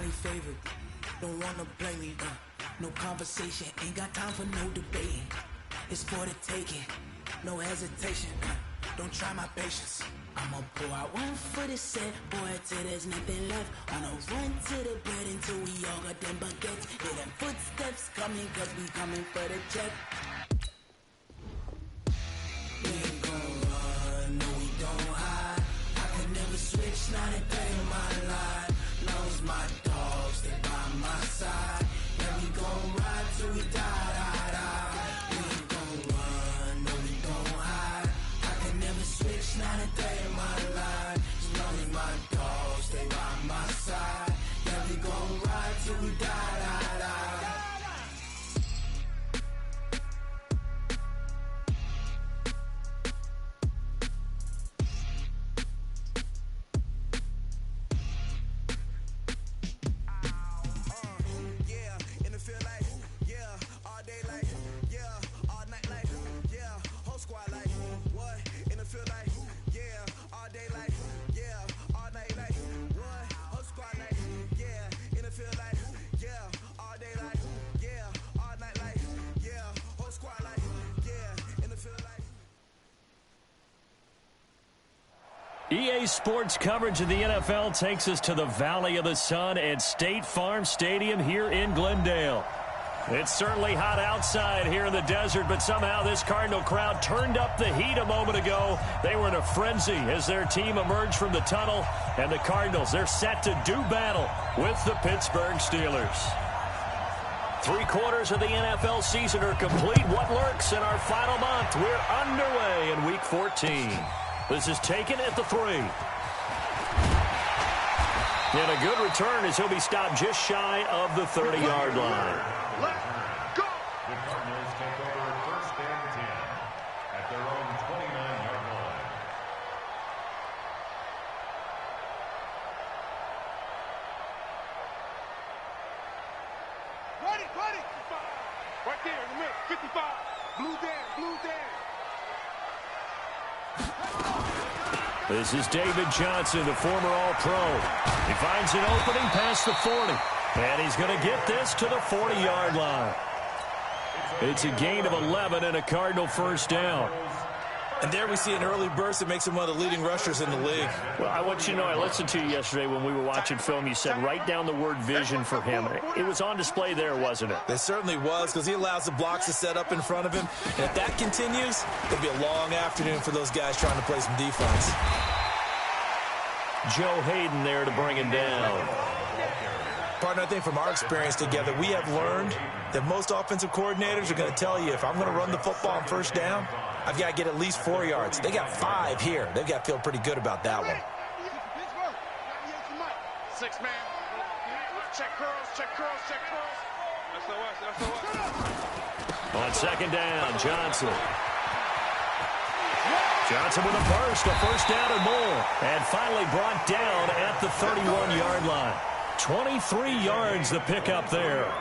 they favorite. Don't wanna play me, no conversation, ain't got time for no debating. It's for the taking, no hesitation, don't try my patience. I'ma pour out one for the set, boy, till there's nothing left. On a run to the bed until we all got them baguettes. Hear them footsteps coming, cause we coming for the check. We ain't gon' run, no we don't hide. I can never switch, not a day in my life. Knows my dogs, they by my side. Yeah, we gon' ride till we die, die, die. We ain't gon' run, no we don't hide. I can never switch, not a day in my life. As long as my dogs, they by my side. Yeah, we gon' ride till we die, die, die. EA Sports coverage of the NFL takes us to the Valley of the Sun at State Farm Stadium here in Glendale. It's certainly hot outside here in the desert, but somehow this Cardinal crowd turned up the heat a moment ago. They were in a frenzy as their team emerged from the tunnel, and the Cardinals, they're set to do battle with the Pittsburgh Steelers. 3/4 of the NFL season are complete. What lurks in our final month? We're underway in Week 14. This is taken at the 3. And a good return as he'll be stopped just shy of the 30-yard line. Let's go! The Cardinals take over first and 10 at their own 29-yard line. Ready! Right there in the middle, 55. Blue down. This is David Johnson, the former All-Pro. He finds an opening past the 40, and he's going to get this to the 40-yard line. It's a gain of 11 and a Cardinal first down. And there we see an early burst that makes him one of the leading rushers in the league. Well, I want you to know, I listened to you yesterday when we were watching film. You said write down the word vision for him. It was on display there, wasn't it? It certainly was, because he allows the blocks to set up in front of him. And if that continues, it'll be a long afternoon for those guys trying to play some defense. Joe Hayden there to bring him down. Partner, I think from our experience together, we have learned that most offensive coordinators are going to tell you, if I'm going to run the football on first down, I've got to get at least 4 yards. They got 5 here. They've got to feel pretty good about that one. 6 man. Check curls. That's the West. On second down, Johnson. Johnson with a burst, a first down and more. And finally brought down at the 31-yard line. 23 yards the pickup there.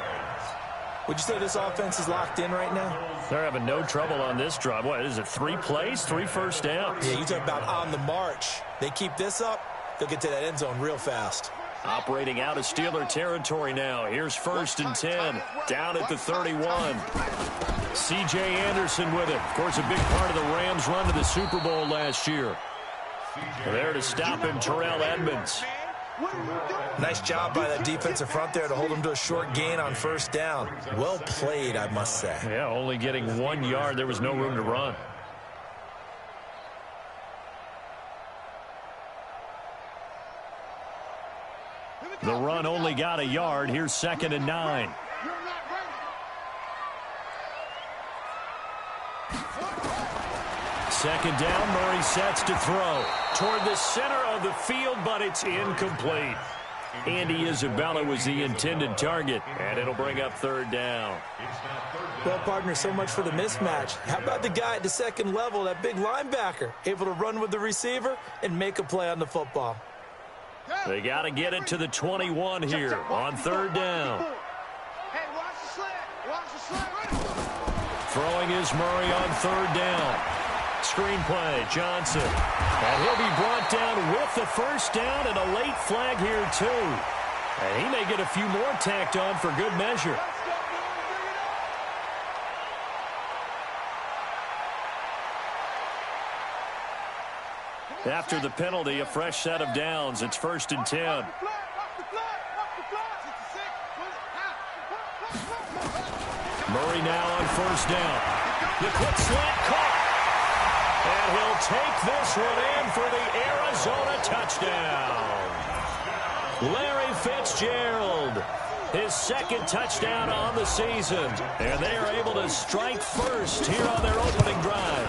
Would you say this offense is locked in right now? They're having no trouble on this drive. What is it, 3 plays, 3 first downs? Yeah, you talk about on the march. They keep this up, they'll get to that end zone real fast. Operating out of Steeler territory now. Here's first and 10, down at the 31. C.J. Anderson with it. Of course, a big part of the Rams' run to the Super Bowl last year. There to stop him, Terrell Edmonds. Nice job by that defensive front there to hold him to a short gain on first down. Well played, I must say. Yeah, only getting 1 yard. There was no room to run. The run only got a yard. Here's second and 9. Second down, Murray sets to throw toward the center of the field, but it's incomplete. Andy Isabella was the intended target, and it'll bring up third down. Well, partner, so much for the mismatch. How about the guy at the second level, that big linebacker, able to run with the receiver and make a play on the football? They got to get it to the 21 here on third down. Throwing is Murray on third down. Screen play, Johnson. And he'll be brought down with the first down and a late flag here, too. And he may get a few more tacked on for good measure. After the penalty, a fresh set of downs. It's 1st and 10. Murray now on 1st down. The quick slant caught. And he'll take this one in for the Arizona touchdown. Larry Fitzgerald, his 2nd touchdown on the season. And they are able to strike first here on their opening drive.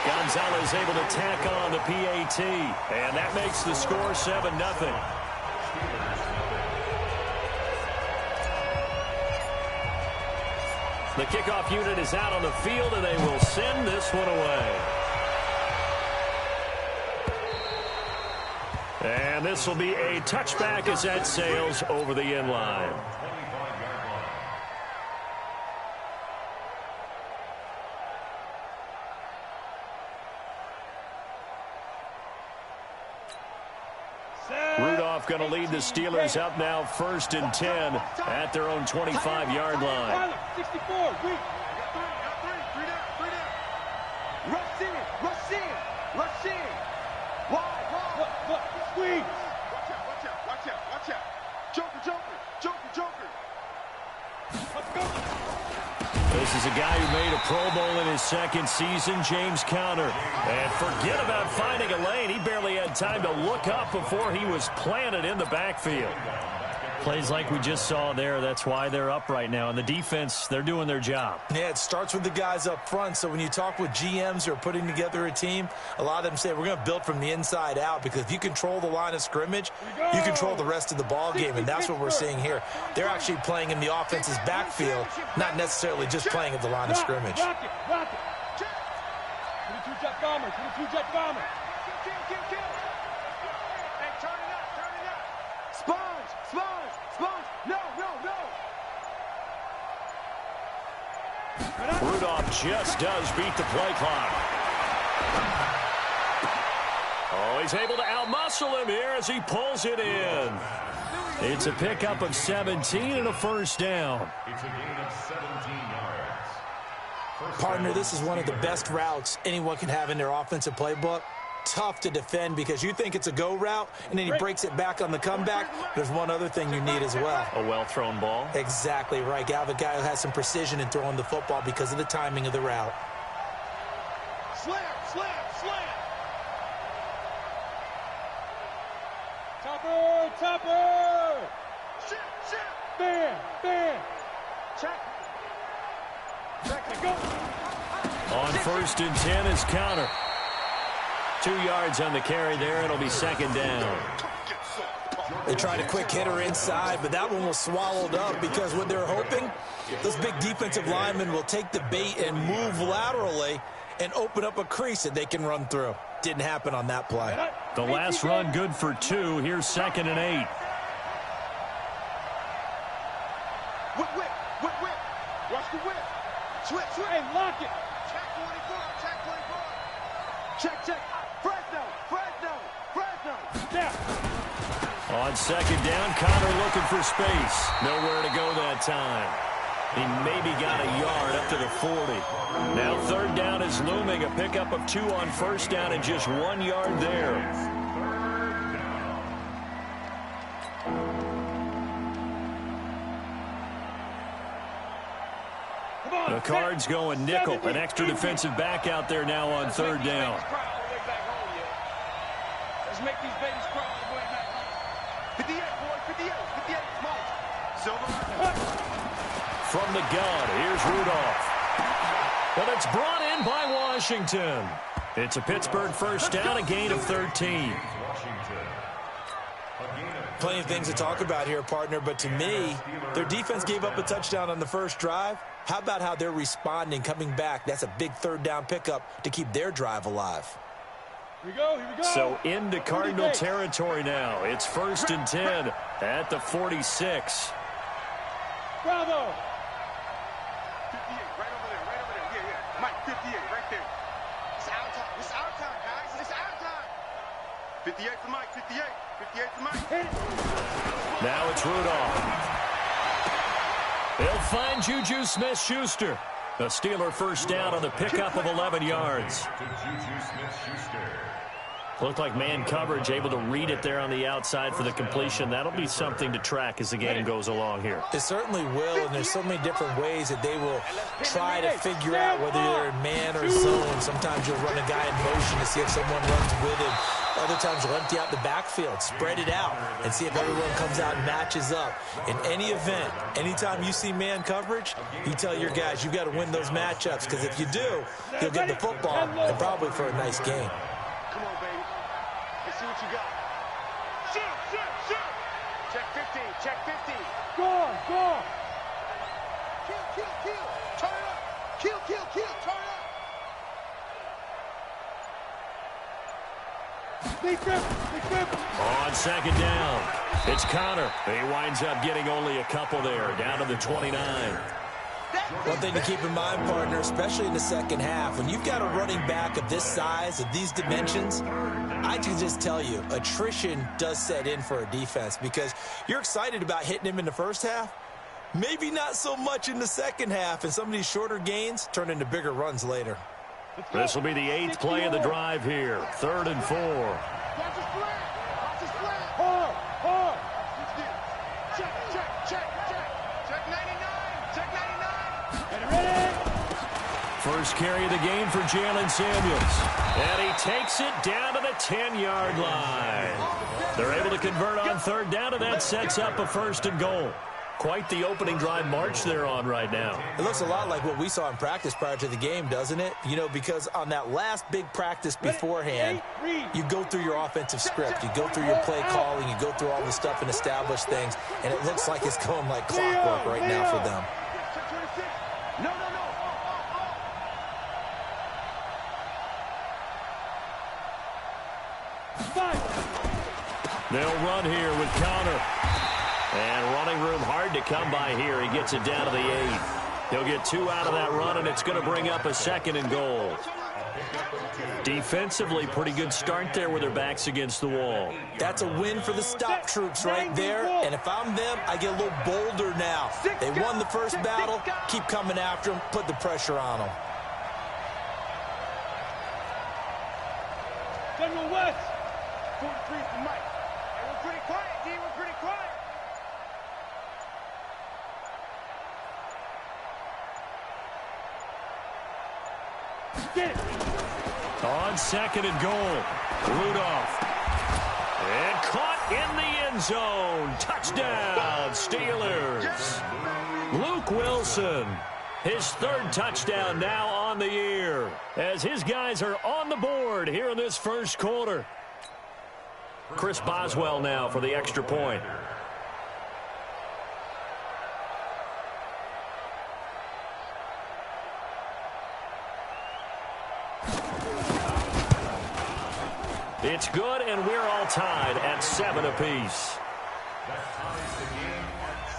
Gonzalez able to tack on the PAT. And that makes the score 7-0. The kickoff unit is out on the field, and they will send this one away. And this will be a touchback as that sails over the end line. Rudolph going to lead the Steelers up now 1st and 10 at their own 25-yard line. 64, weak. Three down. Rush in. Wide. Look, squeeze. Watch out. Joker. Let's go. This is a guy who made a Pro Bowl in his 2nd season, James Conner. And forget about finding a lane. He barely had time to look up before he was planted in the backfield. Plays like we just saw there. That's why they're up right now. And the defense, they're doing their job. Yeah, it starts with the guys up front. So when you talk with GMs who are putting together a team, a lot of them say we're going to build from the inside out, because if you control the line of scrimmage, you control the rest of the ball game, and that's what we're seeing here. They're actually playing in the offense's backfield, not necessarily just playing at the line of scrimmage. Rock it. 22-jet bomber. Hey, turn it up. Sponge. No. Rudolph just does beat the play clock. Oh, he's able to outmuscle him here as he pulls it in. It's a pickup of 17 and a 1st down. It's a gain of 17 yards. Partner, this is one of the best routes anyone can have in their offensive playbook. Tough to defend because you think it's a go route, and then he breaks it back on the comeback. There's one other thing you need as well. A well-thrown ball. Exactly right. You have a guy who has some precision in throwing the football because of the timing of the route. Slam. Topper. Shit. Bam. Check. Go. On 1st and 10 is Conner. 2 yards on the carry there. It'll be 2nd down. They tried a quick hitter inside, but that one was swallowed up because what they're hoping, those big defensive linemen will take the bait and move laterally and open up a crease that they can run through. Didn't happen on that play. The last run good for 2. Here's 2nd and 8. Whip. Watch the whip. Switch. Hey, lock it. Check 24. Check. Fresno. Down. On 2nd down, Conner looking for space. Nowhere to go that time. He maybe got a yard up to the 40. Now 3rd down is looming. A pickup of 2 on 1st down and just 1 yard there. The Cards going nickel. An extra defensive back out there now on 3rd down. Let's make these babies cry all the way back home. 58, boy. 58. Smoke. Silver. From the gun, here's Rudolph. But it's brought in by Washington. It's a Pittsburgh 1st down, a gain of 13. Plenty of things to talk about here, partner, but to me, their defense gave up a touchdown on the 1st drive. How about how they're responding, coming back? That's a big 3rd down pickup to keep their drive alive. Here we go. So into Cardinal territory now. It's 1st and 10 at the 46. Bravo. 58, right over there. Yeah. Mike, 58, right there. It's our time, guys. It's our time. 58 for Mike, 58 for Mike. Hit it. Now it's Rudolph. He'll find Juju Smith-Schuster. A Steeler first down on the pickup of 11 yards. Looked like man coverage, able to read it there on the outside for the completion. That'll be something to track as the game goes along here. It certainly will, and there's so many different ways that they will try to figure out whether they're in man or zone. Sometimes you'll run a guy in motion to see if someone runs with him. Other times you'll empty out the backfield, spread it out, and see if everyone comes out and matches up. In any event, anytime you see man coverage, you tell your guys you've got to win those matchups, because if you do, you'll get the football and probably for a nice game. Come on, baby. Let's see what you got. Shoot. Check 15, check 15. Go on. Kill. Turn it up. Kill. Turn it up. Big grip. On second down, it's Connor. He winds up getting only a couple there, down to the 29. One thing to keep in mind, partner, especially in the second half, when you've got a running back of this size, of these dimensions, I can just tell you, attrition does set in for a defense, because you're excited about hitting him in the first half, maybe not so much in the second half, and some of these shorter gains turn into bigger runs later. This will be the 8th play of the drive here, 3rd and 4. Watch his flat. Hard. Check 99. Ready. First carry of the game for Jalen Samuels. And he takes it down to the 10-yard line. They're able to convert on 3rd down, and that sets up a 1st and goal. Quite the opening drive march they're on right now. It looks a lot like what we saw in practice prior to the game, doesn't it? You know, because on that last big practice beforehand, you go through your offensive script. You go through your play calling. You go through all the stuff and establish things. And it looks like it's going like clockwork right now for them. No. They'll run here with Connor. And running room hard to come by here. He gets it down to the 8. He'll get 2 out of that run, and it's going to bring up a 2nd and goal. Defensively, pretty good start there with their backs against the wall. That's a win for the stop troops right there. And if I'm them, I get a little bolder now. They won the first battle. Keep coming after them. Put the pressure on them. General West. 43 for Mike. Hey, we're pretty quiet, D. We're pretty quiet. Get it. On 2nd and goal, Rudolph. And caught in the end zone. Touchdown, Steelers. Luke Wilson, his 3rd touchdown now on the year, as his guys are on the board here in this first quarter. Chris Boswell now for the extra point. It's good, and we're all tied at 7 apiece. That ties the game at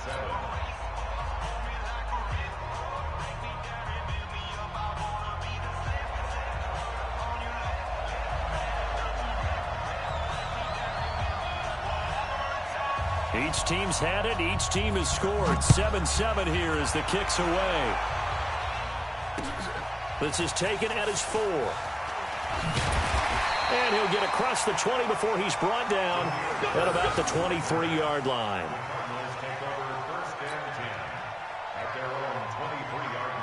7. Each team's had it. Each team has scored. 7-7 here as the kick's away. This is taken at his 4. And he'll get across the 20 before he's brought down at about the 23-yard line. Cardinals take over 1st and 10 at their own 23-yard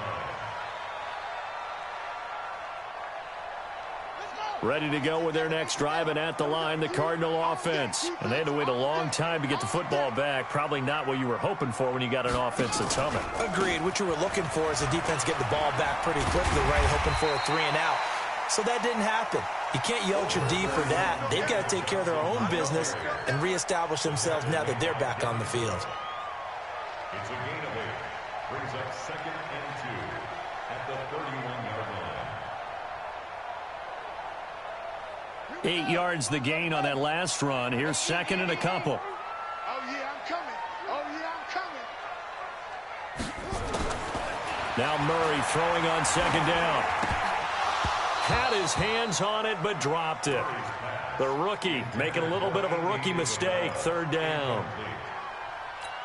line. Ready to go with their next drive, and at the line, the Cardinal offense. And they had to wait a long time to get the football back. Probably not what you were hoping for when you got an offense that's humming. Agreed. What you were looking for is the defense get the ball back pretty quickly, right? Hoping for a 3 and out. So that didn't happen. You can't yell at your D for that. They've got to take care of their own business and reestablish themselves now that they're back on the field. It's a gain of 8. Brings up 2nd and 2 at the 31-yard line. 8 yards the gain on that last run. Here's 2nd and a couple. Oh, yeah, I'm coming. Now Murray throwing on 2nd down. Had his hands on it, but dropped it. The rookie making a little bit of a rookie mistake. 3rd down.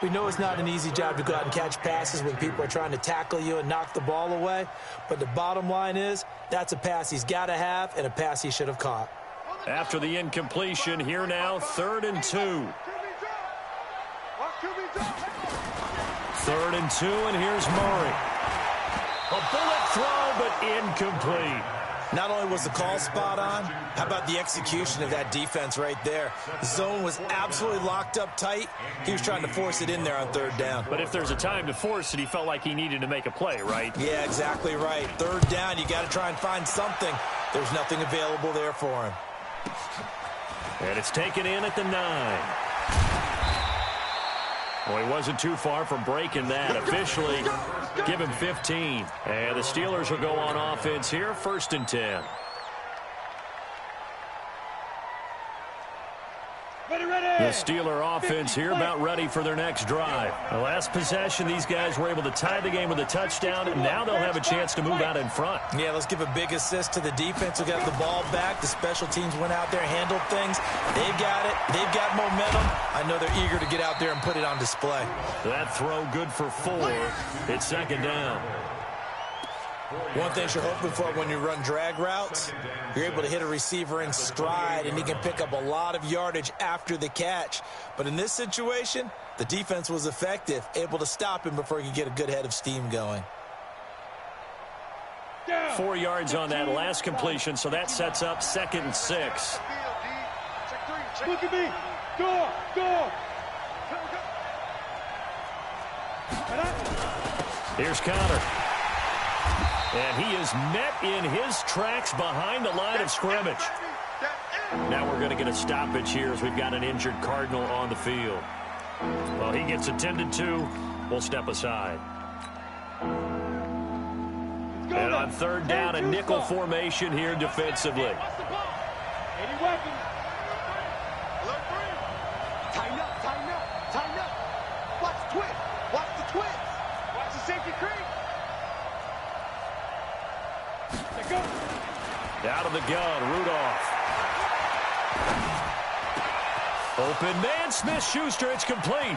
We know it's not an easy job to go out and catch passes when people are trying to tackle you and knock the ball away. But the bottom line is, that's a pass he's got to have and a pass he should have caught. After the incompletion, here now, 3rd and 2. 3rd and 2, and here's Murray. A bullet throw, but incomplete. Not only was the call spot on, how about the execution of that defense right there? The zone was absolutely locked up tight. He was trying to force it in there on 3rd down. But if there's a time to force it, he felt like he needed to make a play, right? Yeah, exactly right. 3rd down, you got to try and find something. There's nothing available there for him. And it's taken in at the 9. Well, he wasn't too far from breaking that. Officially, give him 15. And the Steelers will go on offense here, 1st and 10. The Steeler offense here about ready for their next drive. The last possession, these guys were able to tie the game with a touchdown, and now they'll have a chance to move out in front. Yeah, let's give a big assist to the defense who got the ball back. The special teams went out there, handled things. They've got it. They've got momentum. I know they're eager to get out there and put it on display. That throw good for 4. It's 2nd down. One thing you're hoping for when you run drag routes, you're able to hit a receiver in stride, and he can pick up a lot of yardage after the catch. But in this situation, the defense was effective, able to stop him before he could get a good head of steam going. 4 yards on that last completion, so that sets up 2nd and 6. Look at me. Go. Here's Connor. And he is met in his tracks behind the line of scrimmage. Now we're going to get a stoppage here as we've got an injured Cardinal on the field. Well, he gets attended to. We'll step aside. And on 3rd down, a nickel formation here defensively. Any weapon. Tighten up. Watch the twist. Watch the safety creep. Out of the gun, Rudolph. Open man, Smith-Schuster, it's complete.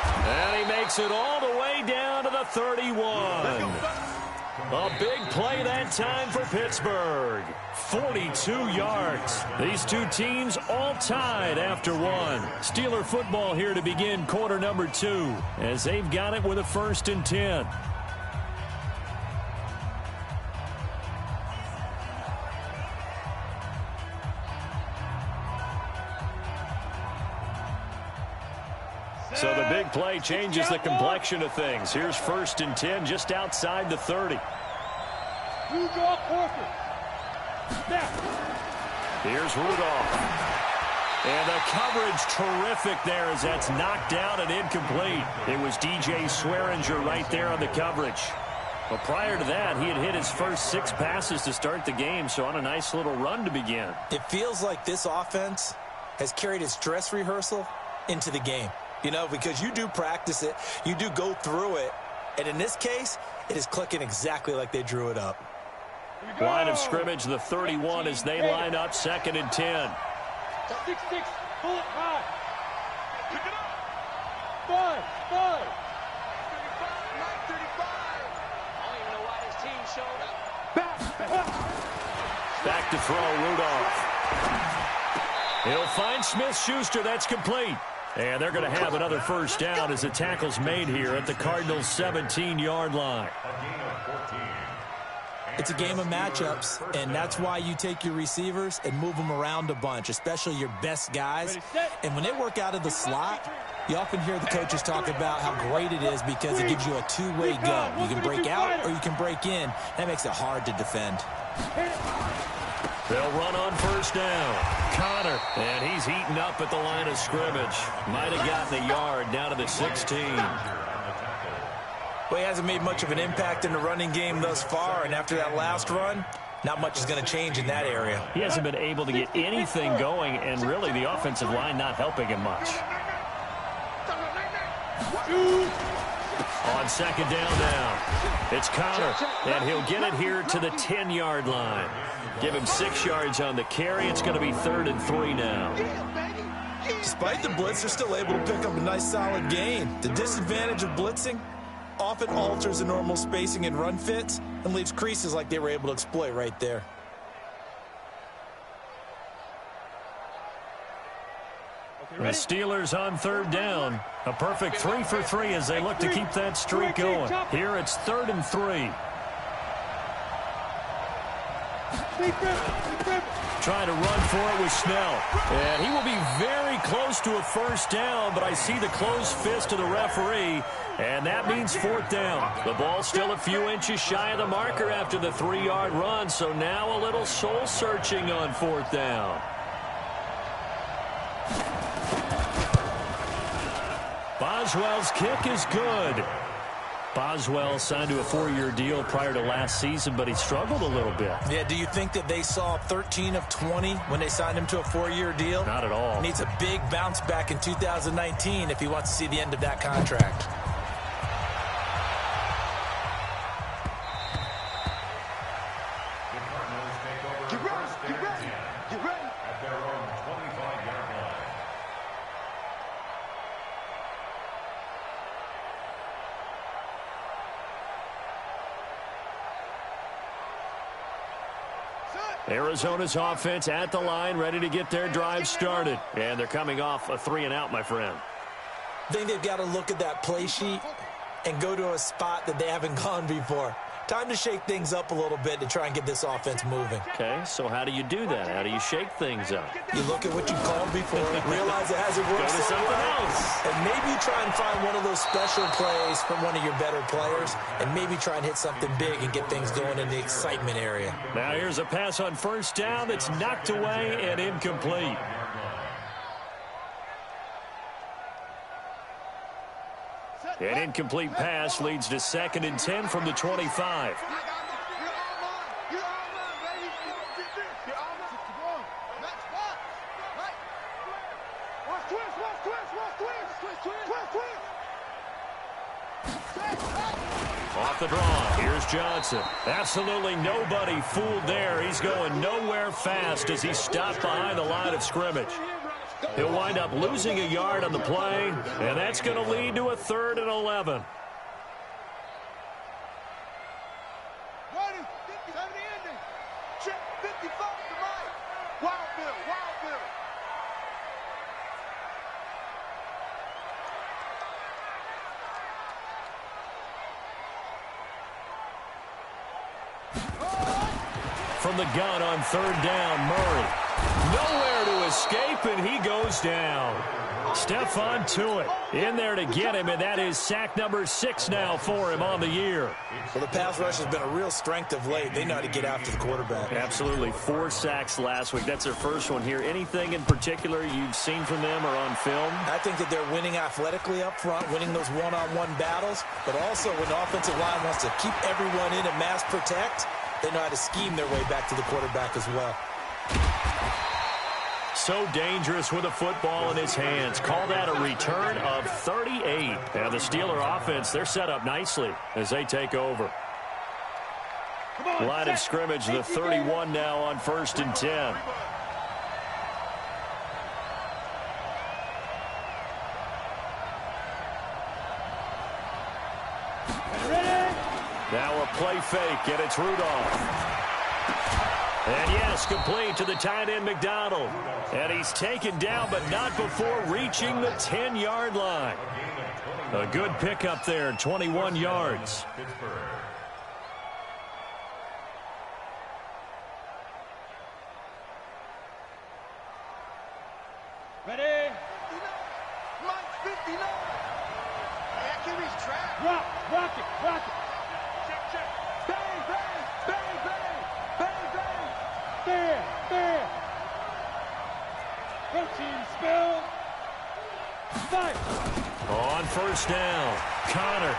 And he makes it all the way down to the 31. A big play that time for Pittsburgh. 42 yards. These two teams all tied after 1. Steeler football here to begin quarter number 2 as they've got it with a 1st and 10. So the big play changes the complexion of things. Here's 1st and 10 just outside the 30. Here's Rudolph. And the coverage terrific there as that's knocked down and incomplete. It was DJ Swearinger right there on the coverage. But prior to that, he had hit his first 6 passes to start the game, so on a nice little run to begin. It feels like this offense has carried its dress rehearsal into the game. You know, because you do practice it, you do go through it, and in this case, it is clicking exactly like they drew it up. Line of scrimmage, the 31 as they line up, 2nd and 10. 6-6, pull it high. Pick it up. 5. 9:35. I don't even know why this team showed up. Back to throw, Rudolph. He'll find Smith-Schuster, that's complete. And they're going to have another 1st down as the tackle's made here at the Cardinals' 17-yard line. It's a game of matchups, and that's why you take your receivers and move them around a bunch, especially your best guys. And when they work out of the slot, you often hear the coaches talk about how great it is because it gives you a two-way go. You can break out or you can break in. That makes it hard to defend. They'll run on 1st down. Connor, and he's heating up at the line of scrimmage. Might have gotten a yard down to the 16. Well, he hasn't made much of an impact in the running game thus far, and after that last run, not much is going to change in that area. He hasn't been able to get anything going, and really the offensive line not helping him much. On 2nd down now, it's Connor, and he'll get it here to the 10-yard line. Give him 6 yards on the carry. It's going to be 3rd and 3 now. Despite the blitz, they're still able to pick up a nice solid gain. The disadvantage of blitzing often alters the normal spacing and run fits and leaves creases like they were able to exploit right there. The Steelers on third down. A perfect 3 for 3 as they look to keep that streak going. Here it's 3rd and 3. Trying to run for it with Snell. And he will be very close to a first down, but I see the closed fist of the referee, and that means 4th down. The ball still a few inches shy of the marker after the 3-yard run, so now a little soul-searching on 4th down. Boswell's kick is good. Boswell signed to a 4-year deal prior to last season, but he struggled a little bit. Yeah, do you think that they saw 13 of 20 when they signed him to a 4-year deal? Not at all. He needs a big bounce back in 2019 if he wants to see the end of that contract. Arizona's offense at the line, ready to get their drive started. And they're coming off a 3-and-out, my friend. I think they've got to look at that play sheet and go to a spot that they haven't gone before. Time to shake things up a little bit to try and get this offense moving. Okay, so how do you do that? How do you shake things up? You look at what you called before, realize it hasn't worked. Go to something else. And maybe try and find one of those special plays from one of your better players, and maybe try and hit something big and get things going in the excitement area. Now here's a pass on first down that's knocked away and incomplete. An incomplete pass leads to 2nd and 10 from the 25. Off the draw, here's Johnson. Absolutely nobody fooled there. He's going nowhere fast as he's stopped behind the line of scrimmage. He'll wind up losing a yard on the play, and that's going to lead to a 3rd and 11. From the gun on 3rd down, Murray. Nowhere to escape, and he goes down. Stephon Tuitt in there to get him, and that is sack number 6 now for him on the year. Well, the pass rush has been a real strength of late. They know how to get after the quarterback. Absolutely. 4 sacks last week. That's their first one here. Anything in particular you've seen from them or on film? I think that they're winning athletically up front, winning those one-on-one battles, but also when the offensive line wants to keep everyone in and mass protect, they know how to scheme their way back to the quarterback as well. So dangerous with a football in his hands. Call that a return of 38. And the Steeler offense, they're set up nicely as they take over. Line of scrimmage, the 31 now on 1st and 10. Now a play fake, and it's Rudolph. And yes, complete to the tight end, McDonald. And he's taken down, but not before reaching the 10-yard line. A good pickup there, 21 yards. Ready? Mike 59. That QB's trapped. Rock it. Check. Bang, bang. There. Protein spill. Fight. On 1st down, Connor.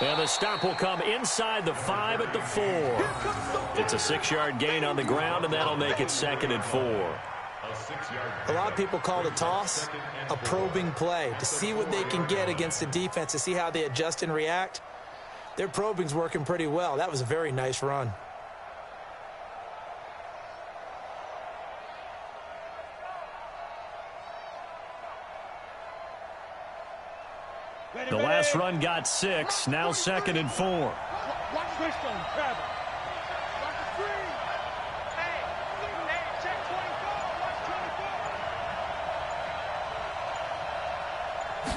And the stop will come inside the 5 at the 4. It's a 6-yard gain on the ground, and that'll make it 2nd and 4. A lot of people call the toss a probing play to see what they can get against the defense, to see how they adjust and react. Their probing's working pretty well. That was a very nice run. The last run got 6, now 2nd and 4. Watch this one, Trevor. Watch the screen. Hey, check 24. Watch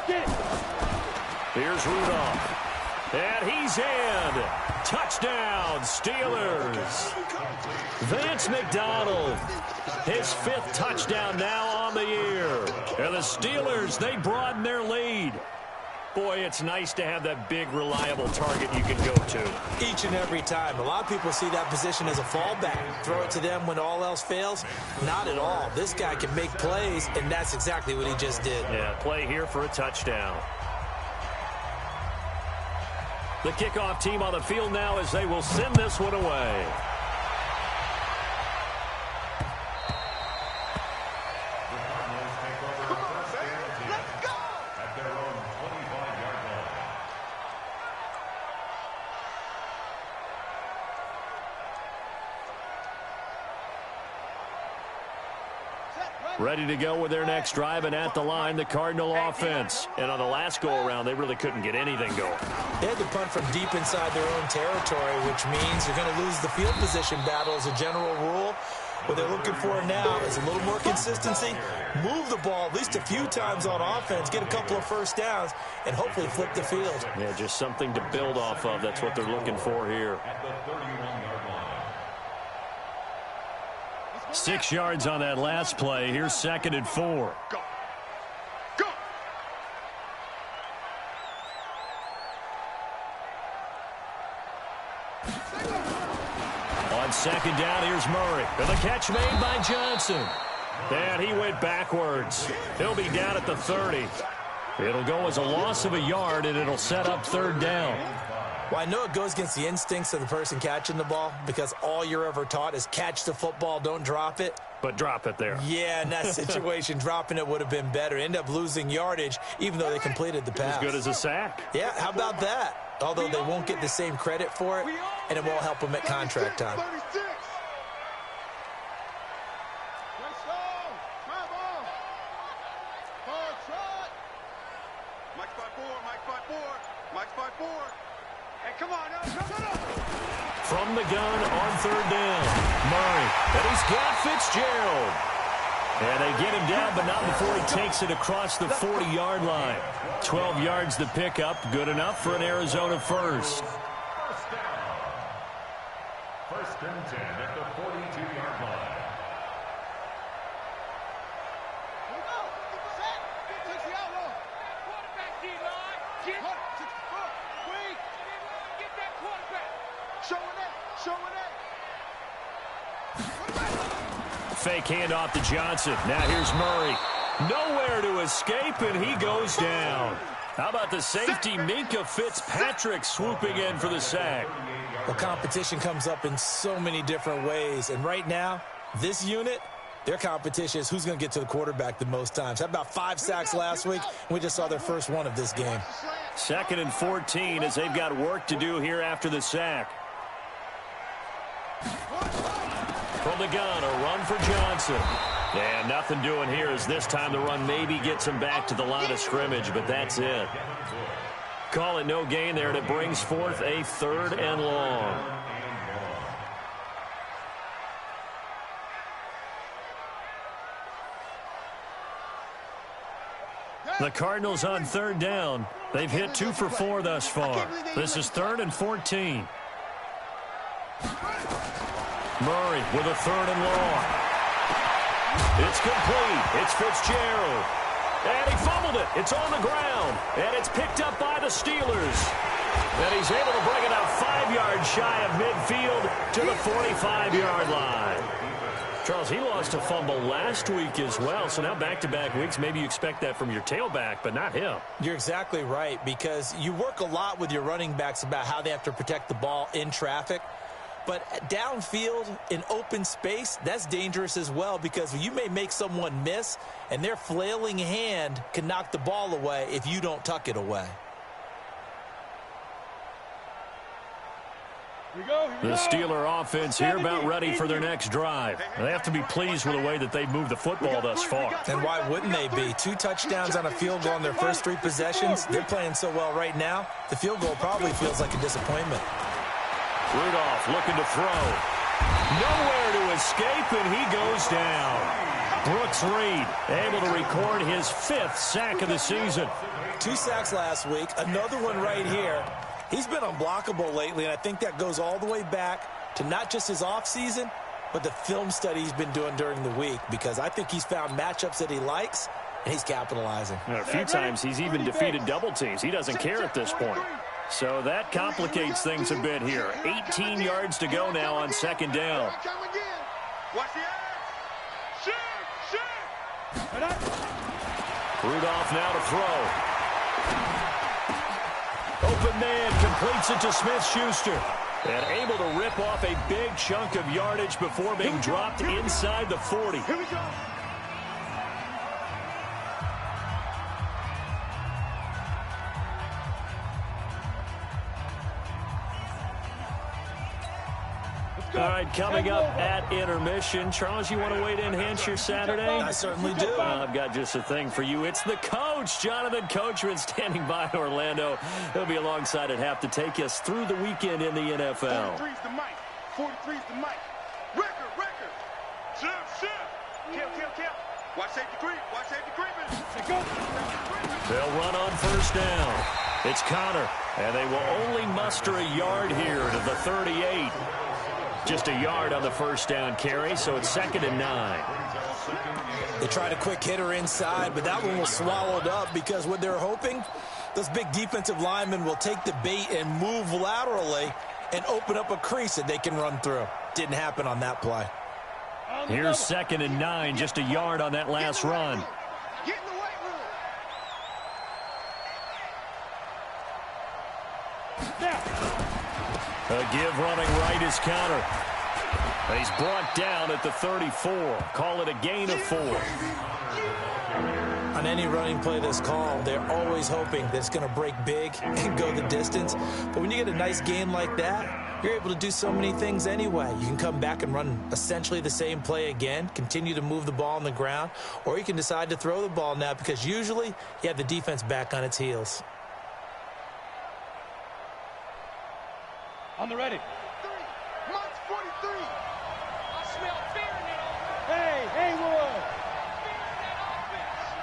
24. Here's Rudolph. And he's in. Touchdown, Steelers. Vance McDonald, his 5th touchdown now on the year. And the Steelers, they broaden their lead. Boy, it's nice to have that big, reliable target you can go to. Each and every time. A lot of people see that position as a fallback. Throw it to them when all else fails. Not at all. This guy can make plays, and that's exactly what he just did. Yeah, play here for a touchdown. The kickoff team on the field now as they will send this one away. Ready to go with their next drive, and at the line, the Cardinal offense. And on the last go-around, they really couldn't get anything going. They had to punt from deep inside their own territory, which means you're going to lose the field position battle as a general rule. What they're looking for now is a little more consistency, move the ball at least a few times on offense, get a couple of first downs, and hopefully flip the field. Yeah, just something to build off of. That's what they're looking for here. 6 yards on that last play. Here's 2nd and 4. Go. Go. On 2nd down, here's Murray. And the catch made by Johnson. And he went backwards. He'll be down at the 30. It'll go as a loss of a yard, and it'll set up 3rd down. Well, I know it goes against the instincts of the person catching the ball because all you're ever taught is catch the football, don't drop it. But drop it there. Yeah, in that situation, dropping it would have been better. End up losing yardage, even though they completed the pass. As good as a sack. Yeah, how about that? Although they won't get the same credit for it, and it won't help them at contract time. From the gun on 3rd down, Murray, and he's got Fitzgerald. And they get him down, but not before he takes it across the 40-yard line. 12 yards to pick up, good enough for an Arizona first. First down. 1st and 10 at the 42-yard line. Fake handoff to Johnson. Now here's Murray. Nowhere to escape, and he goes down. How about the safety, Minka Fitzpatrick, swooping in for the sack? Well, competition comes up in so many different ways, and right now, this unit, their competition is who's going to get to the quarterback the most times. How about 5 sacks last week? We just saw their first one of this game. 2nd and 14 as they've got work to do here after the sack. From the gun, a run for Johnson. And nothing doing here as this time the run maybe gets him back to the line of scrimmage, but that's it. Call it no gain there, and it brings forth a 3rd and long. The Cardinals on 3rd down. They've hit 2 for 4 thus far. This is 3rd and 14. Murray with a 3rd and long. It's complete. It's Fitzgerald. And he fumbled it. It's on the ground. And it's picked up by the Steelers. And he's able to bring it out 5 yards shy of midfield to the 45-yard line. Charles, he lost a fumble last week as well, so now back-to-back weeks, maybe you expect that from your tailback, but not him. You're exactly right, because you work a lot with your running backs about how they have to protect the ball in traffic. But downfield in open space, that's dangerous as well, because you may make someone miss, and their flailing hand can knock the ball away if you don't tuck it away. The Steeler offense here about ready for their next drive. They have to be pleased with the way that they moved the football thus far. And why wouldn't they be? 2 touchdowns on a field goal in their first 3 possessions. They're playing so well right now, the field goal probably feels like a disappointment. Rudolph looking to throw. Nowhere to escape, and he goes down. Brooks Reed able to record his 5th sack of the season. 2 sacks last week, another one right here. He's been unblockable lately, and I think that goes all the way back to not just his offseason, but the film study he's been doing during the week, because I think he's found matchups that he likes, and he's capitalizing. A few times he's even defeated double teams. He doesn't care at this point. So that complicates things a bit here. 18 yards to go now on 2nd down. Rudolph now to throw. Open man completes it to Smith-Schuster. And able to rip off a big chunk of yardage before being dropped inside the 40. Here we go. All right, coming up at intermission. Charles, you want to wait to enhance your Saturday? I certainly do. I've got just a thing for you. It's the coach, Jonathan Coachman, standing by in Orlando. He'll be alongside at half to take us through the weekend in the NFL. 43's the mic. 43's the mic. Record. Shift. Kill. Watch safety creeping. They'll run on 1st down. It's Connor, and they will only muster a yard here to the 38. Just a yard on the 1st down carry, so it's 2nd and 9. They tried a quick hitter inside, but that one was swallowed up because what they're hoping, those big defensive linemen will take the bait and move laterally and open up a crease that they can run through. Didn't happen on that play. Here's 2nd and 9, just a yard on that last run. Get in the weight room. A give running right is Connor. He's brought down at the 34. Call it a gain of 4. On any running play that's called, they're always hoping that it's going to break big and go the distance. But when you get a nice gain like that, you're able to do so many things anyway. You can come back and run essentially the same play again, continue to move the ball on the ground, or you can decide to throw the ball now because usually you have the defense back on its heels. On the ready. 3. March 43. I smell fear in that offense. Hey, Wood. Fear in that offense.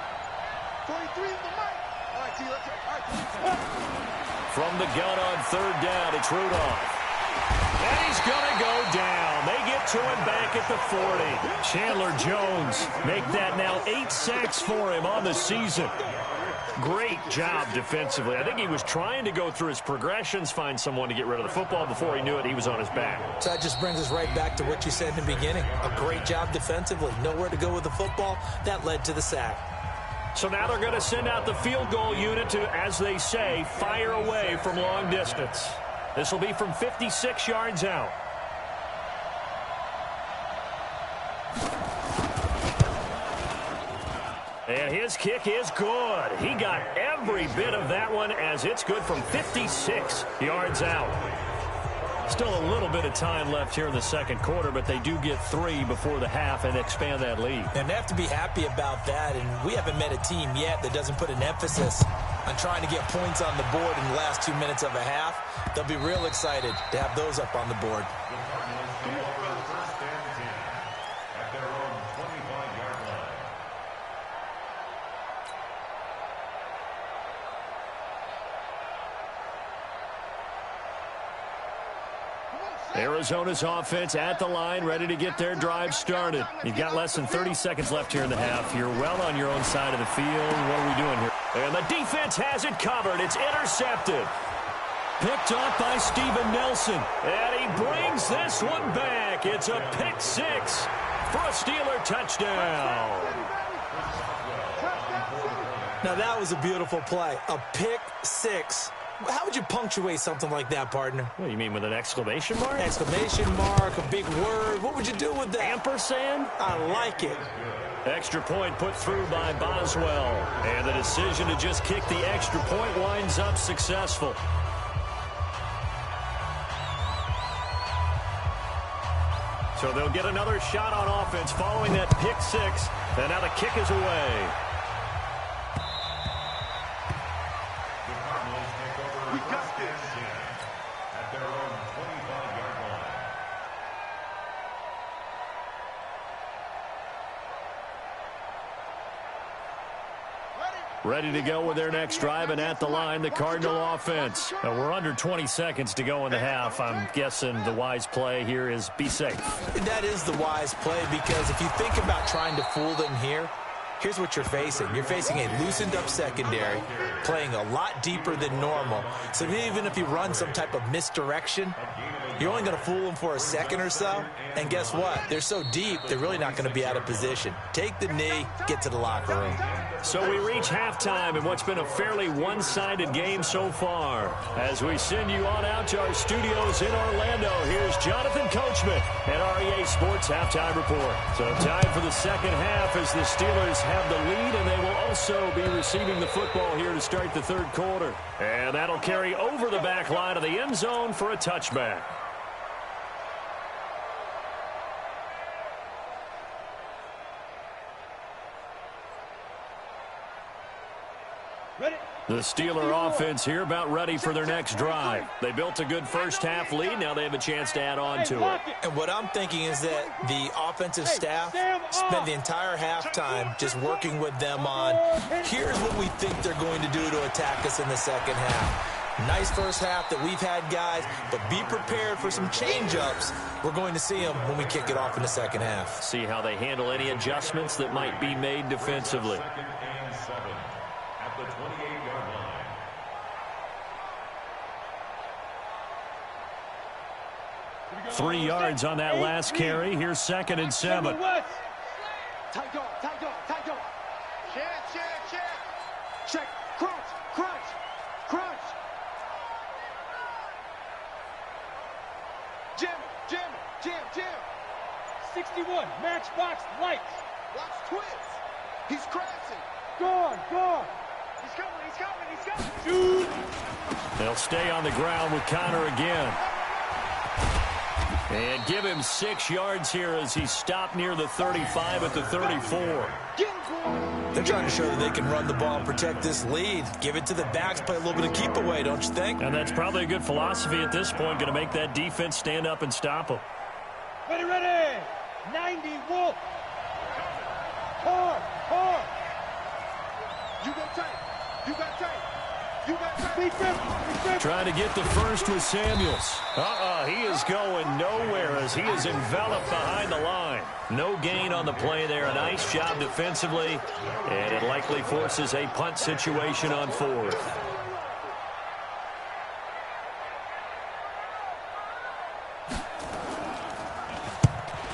43 is the mic. All right, T, let's go. All right, From the gun on 3rd down, it's Rudolph. And he's going to go down. They get to him back at the 40. Chandler Jones make that now 8 sacks for him on the season. Great job defensively. I think he was trying to go through his progressions, find someone to get rid of the football. Before he knew it, he was on his back. So that just brings us right back to what you said in the beginning. A great job defensively. Nowhere to go with the football. That led to the sack. So now they're going to send out the field goal unit to, as they say, fire away from long distance. This will be from 56 yards out. And his kick is good. He got every bit of that one as it's good from 56 yards out. Still a little bit of time left here in the 2nd quarter, but they do get 3 before the half and expand that lead. And they have to be happy about that, and we haven't met a team yet that doesn't put an emphasis on trying to get points on the board in the last 2 minutes of a half. They'll be real excited to have those up on the board. Arizona's offense at the line, ready to get their drive started. You've got less than 30 seconds left here in the half. You're well on your own side of the field. What are we doing here? And the defense has it covered. It's intercepted. Picked off by Steven Nelson. And he brings this one back. It's a pick 6 for a Steeler touchdown. Now that was a beautiful play. A pick 6. How would you punctuate something like that, partner? What do you mean, with an exclamation mark? Exclamation mark, a big word. What would you do with that? Ampersand? I like it. Extra point put through by Boswell. And the decision to just kick the extra point winds up successful. So they'll get another shot on offense following that pick six. And now the kick is away. The Cardinals take over first and 10 at their own 25-yard line. Ready to go with their next drive, and at the line, the Cardinal offense. We're under 20 seconds to go in the half. I'm guessing the wise play here is be safe. That is the wise play, because if you think about trying to fool them here, here's what you're facing. You're facing a loosened up secondary, playing a lot deeper than normal. So even if you run some type of misdirection, you're only going to fool them for a second or so. And guess what? They're so deep, they're really not going to be out of position. Take the knee, get to the locker room. So we reach halftime in what's been a fairly one-sided game so far. As we send you on out to our studios in Orlando, here's Jonathan Coachman at REA Sports Halftime Report. So time for the second half as the Steelers have the lead, and they will also be receiving the football here to start the third quarter. And that'll carry over the back line of the end zone for a touchback. The Steeler offense here about ready for their next drive. They built a good first half lead. Now they have a chance to add on to it. And what I'm thinking is that the offensive staff spent the entire halftime just working with them on, here's what we think they're going to do to attack us in the second half. Nice first half that we've had, guys, but be prepared for some change-ups. We're going to see them when we kick it off in the second half. See how they handle any adjustments that might be made defensively. 2nd and 7 at the 28-yard line. 3 yards on that last carry. Here's 2nd and 7. Tight dog, tight dog, tight dog. Check. Check. Crunch. 61, matchbox lights. Watch twins. He's crashing. Gone. He's coming. Shoot. They'll stay on the ground with Connor again. And give him 6 yards here as he stopped near the 35 at the 34. They're trying to show that they can run the ball and protect this lead. Give it to the backs, play a little bit of keep away, don't you think? And that's probably a good philosophy at this point, going to make that defense stand up and stop them. Ready. 90 Wolf. Hard. You got tight. Trying to get the first with Samuels. He is going nowhere as he is enveloped behind the line. No gain on the play there. A nice job defensively, and it likely forces a punt situation on 4th.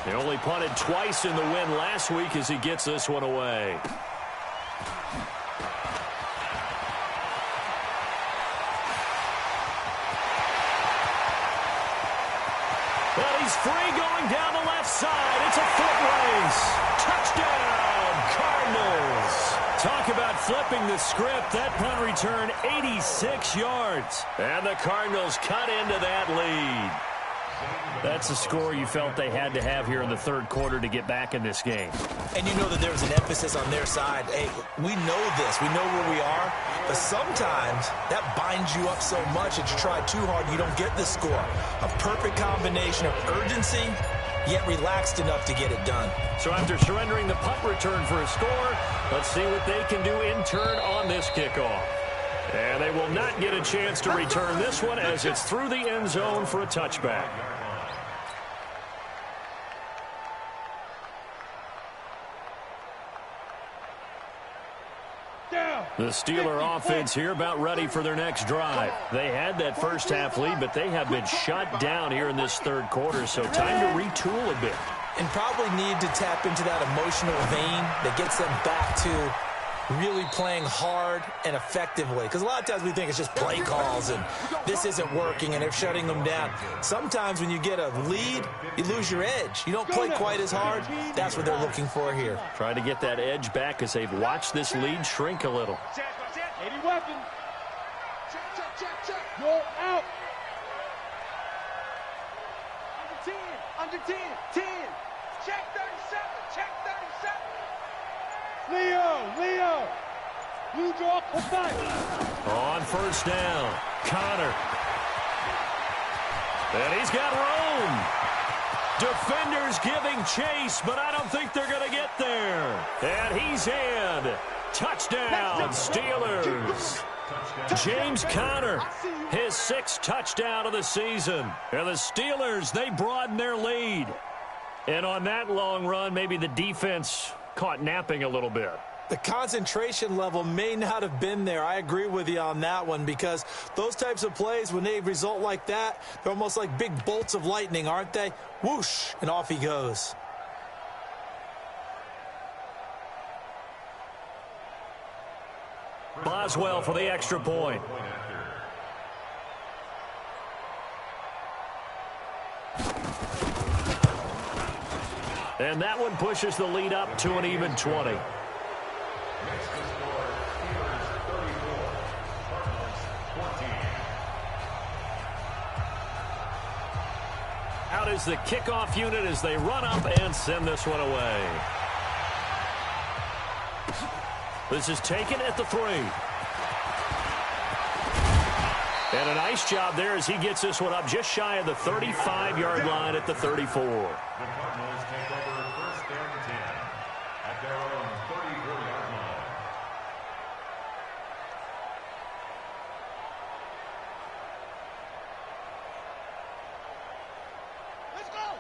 They only punted twice in the win last week as he gets this one away. Well, he's free going down the left side. It's a foot race. Touchdown, Cardinals. Talk about flipping the script. That punt return, 86 yards. And the Cardinals cut into that lead. That's a score you felt they had to have here in the third quarter to get back in this game. And you know that there's an emphasis on their side. Hey, we know this. We know where we are. But sometimes that binds you up so much that you try too hard and you don't get the score. A perfect combination of urgency, yet relaxed enough to get it done. So after surrendering the punt return for a score, let's see what they can do in turn on this kickoff. And they will not get a chance to return this one as it's through the end zone for a touchback. The Steeler offense here about ready for their next drive. They had that first half lead, but they have been shut down here in this third quarter, so time to retool a bit. And probably need to tap into that emotional vein that gets them back to really playing hard and effectively. Because a lot of times we think it's just play calls and this isn't working and they're shutting them down. Sometimes when you get a lead, you lose your edge. You don't play quite as hard. That's what they're looking for here. Trying to get that edge back as they've watched this lead shrink a little. 80 weapon. Check. Go out. 10, under 10, 10. Check 37, check 37. Leo. Blue draw, back. On first down, Connor. And he's got room. Defenders giving chase, but I don't think they're going to get there. And he's in. Touchdown, Steelers. James Conner, his 6th touchdown of the season. And the Steelers, they broaden their lead. And on that long run, maybe the defense caught napping a little bit. The concentration level may not have been there. I agree with you on that one, because those types of plays, when they result like that, they're almost like big bolts of lightning, aren't they? Whoosh, and off he goes. Boswell for the extra point. And that one pushes the lead up to an even 20. Out is the kickoff unit as they run up and send this one away. This is taken at the 3. And a nice job there as he gets this one up just shy of the 35-yard line at the 34. The Cardinals take over first down and 10 at their own 34-yard line.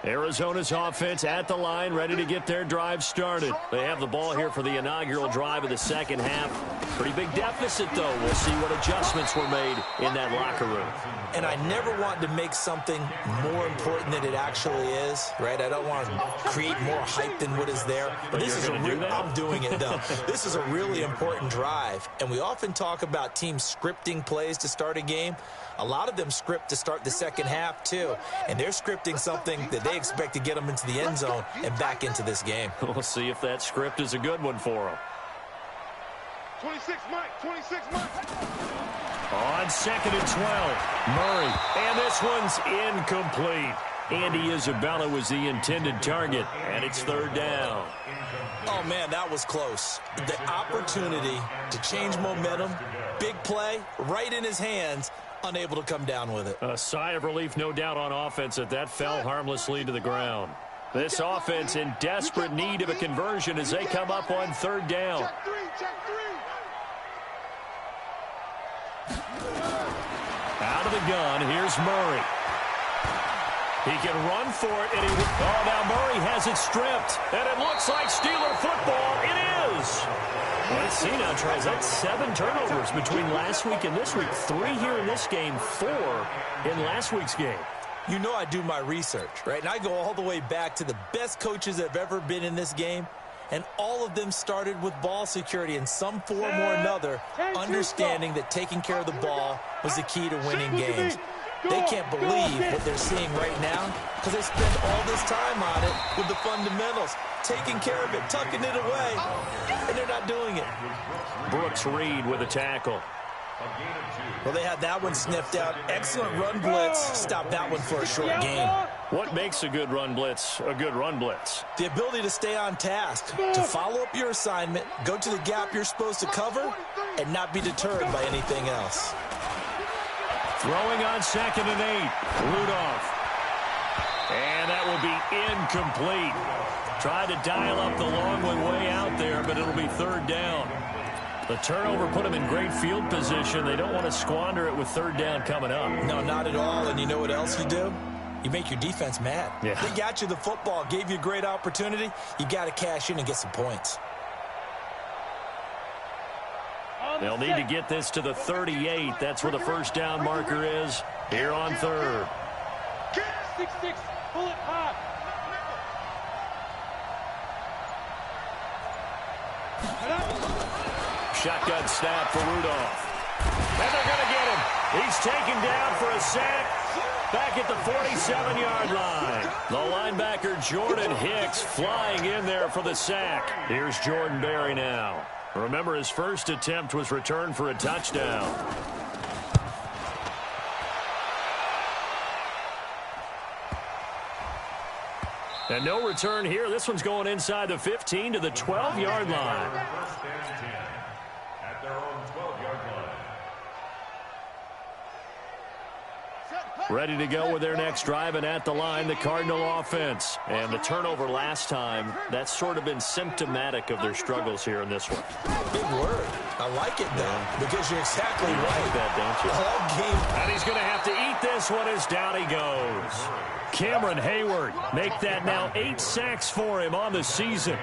Arizona's offense at the line, ready to get their drive started. They have the ball here for the inaugural drive of the second half. Pretty big deficit, though. We'll see what adjustments were made in that locker room. And I never want to make something more important than it actually is, right? I don't want to create more hype than what is there. But this is I'm doing it, though. This is a really important drive. And we often talk about teams scripting plays to start a game. A lot of them script to start the second half, too. And they're scripting something that they expect to get them into the end zone and back into this game. We'll see if that script is a good one for them. 26 Mike. On 2nd and 12, Murray. And this one's incomplete. Andy Isabella was the intended target, and it's 3rd down. Oh, man, that was close. The opportunity to change momentum, big play, right in his hands, unable to come down with it. A sigh of relief, no doubt, on offense that that fell harmlessly to the ground. This offense in desperate need of a conversion as they come up on 3rd down. Check 3. Out of the gun, here's Murray. He can run for it, and now Murray has it stripped, and it looks like Steeler football. It is. Let's see now, Charles. That's 7 turnovers between last week and this week. 3 here in this game, 4 in last week's game. You know I do my research, right? And I go all the way back to the best coaches that have ever been in this game. And all of them started with ball security in some form or another, understanding that taking care of the ball was the key to winning games. They can't believe what they're seeing right now because they spend all this time on it with the fundamentals, taking care of it, tucking it away, and they're not doing it. Brooks Reed with a tackle. Well, they had that one sniffed out. Excellent run blitz. Stop that one for a short gain. What makes a good run blitz a good run blitz? The ability to stay on task, to follow up your assignment, go to the gap you're supposed to cover, and not be deterred by anything else. Throwing on 2nd and 8. Rudolph. And that will be incomplete. Tried to dial up the long one way out there, but it'll be 3rd down. The turnover put them in great field position. They don't want to squander it with 3rd down coming up. No, not at all. And you know what else you do? You make your defense mad. Yeah. They got you the football, gave you a great opportunity. You got to cash in and get some points. They'll need to get this to the 38. That's where the 1st down marker is here on 3rd. 6-6, pull it high. Shotgun snap for Rudolph. And they're going to get him. He's taken down for a sack back at the 47-yard line. The linebacker Jordan Hicks flying in there for the sack. Here's Jordan Berry now. Remember, his first attempt was returned for a touchdown. And no return here. This one's going inside the 15 to the 12-yard line. First and 10 at their own 12-yard line. Ready to go with their next drive, and at the line, the Cardinal offense. And the turnover last time, that's sort of been symptomatic of their struggles here in this one. Big word. I like it, though, because you're exactly right. That, don't you? All game. And he's going to have to eat this one as down he goes. Cameron Hayward, make that now 8 sacks for him on the season.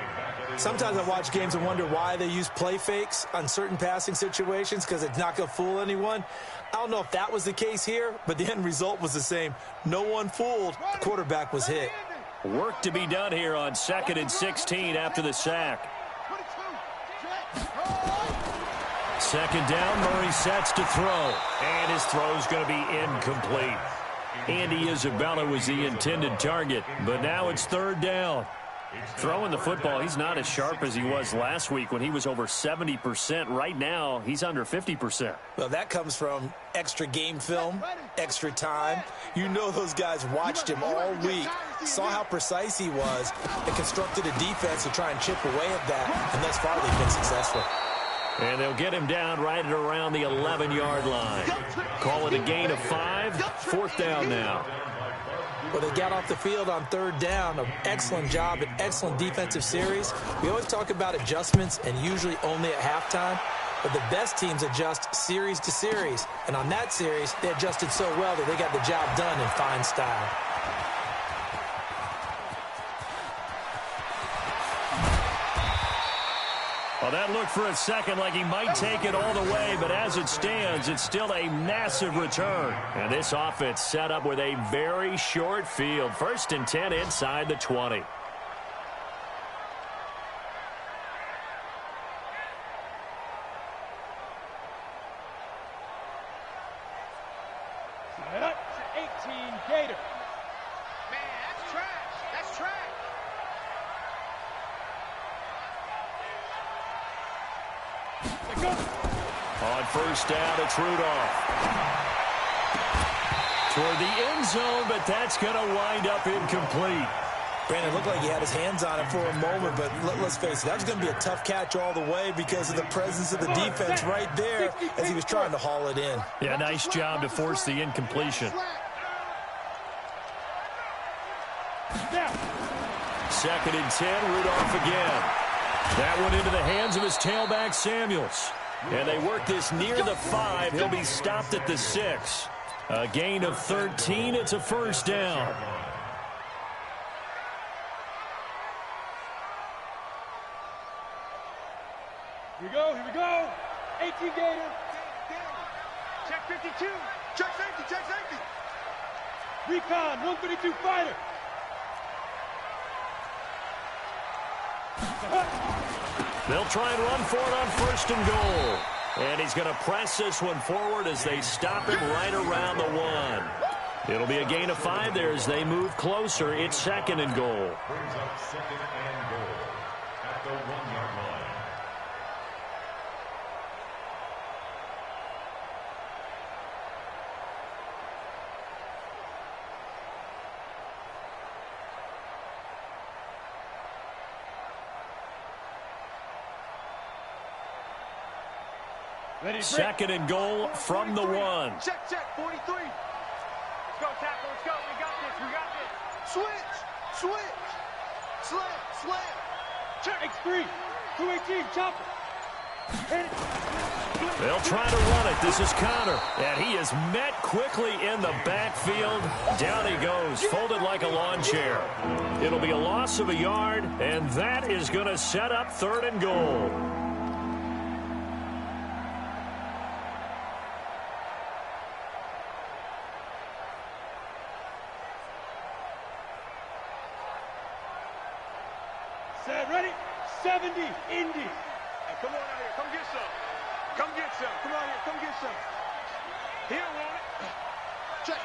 Sometimes I watch games and wonder why they use play fakes on certain passing situations, because it's not going to fool anyone. I don't know if that was the case here, but the end result was the same. No one fooled. The quarterback was hit. Work to be done here on 2nd and 16 after the sack. 2nd down, Murray sets to throw. And his throw's going to be incomplete. Andy Isabella was the intended target, but now it's 3rd down. Throwing the football, he's not as sharp as he was last week when he was over 70%. Right now, he's under 50%. Well, that comes from extra game film, extra time. You know those guys watched him all week, saw how precise he was, and constructed a defense to try and chip away at that, and thus far they've been successful. And they'll get him down right at around the 11-yard line. Call it a gain of 5, 4th down now. Well, they got off the field on 3rd down. An excellent job, an excellent defensive series. We always talk about adjustments and usually only at halftime, but the best teams adjust series to series. And on that series, they adjusted so well that they got the job done in fine style. Well, that looked for a second like he might take it all the way, but as it stands, it's still a massive return. And this offense set up with a very short field. 1st and 10 inside the 20. Up to 18, Gator. Man, that's trash. That's trash. On 1st down, it's Rudolph. Toward the end zone, but that's going to wind up incomplete. Brandon, it looked like he had his hands on it for a moment, but let's face it, that was going to be a tough catch all the way because of the presence of the defense right there as he was trying to haul it in. Yeah, nice job to force the incompletion. 2nd and 10, Rudolph again. That one into the hands of his tailback, Samuels. And they work this near the 5. He'll be stopped at the 6. A gain of 13. It's a 1st down. Here we go. 18 Gator. Check 52. Check safety. Recon, 132 fighter. They'll try and run for it on 1st and goal. And he's going to press this one forward as they stop him right around the 1. It'll be a gain of 5 there as they move closer. It's 2nd and goal. Brings up 2nd and goal at the 1-yard line. Ready, 2nd and goal from the 1. Check, 43. Let's go, tackle, let's go. We got this. Switch. Slam. Check. X3. 218, chopper. Hit it. They'll try to run it. This is Connor. And he is met quickly in the backfield. Down he goes, folded like a lawn chair. It'll be a loss of a yard, and that is going to set up 3rd and goal. Set, ready? 70, Indy. Hey, come on out here. Come get some. Come on here. Come get some. Here, want it. Check.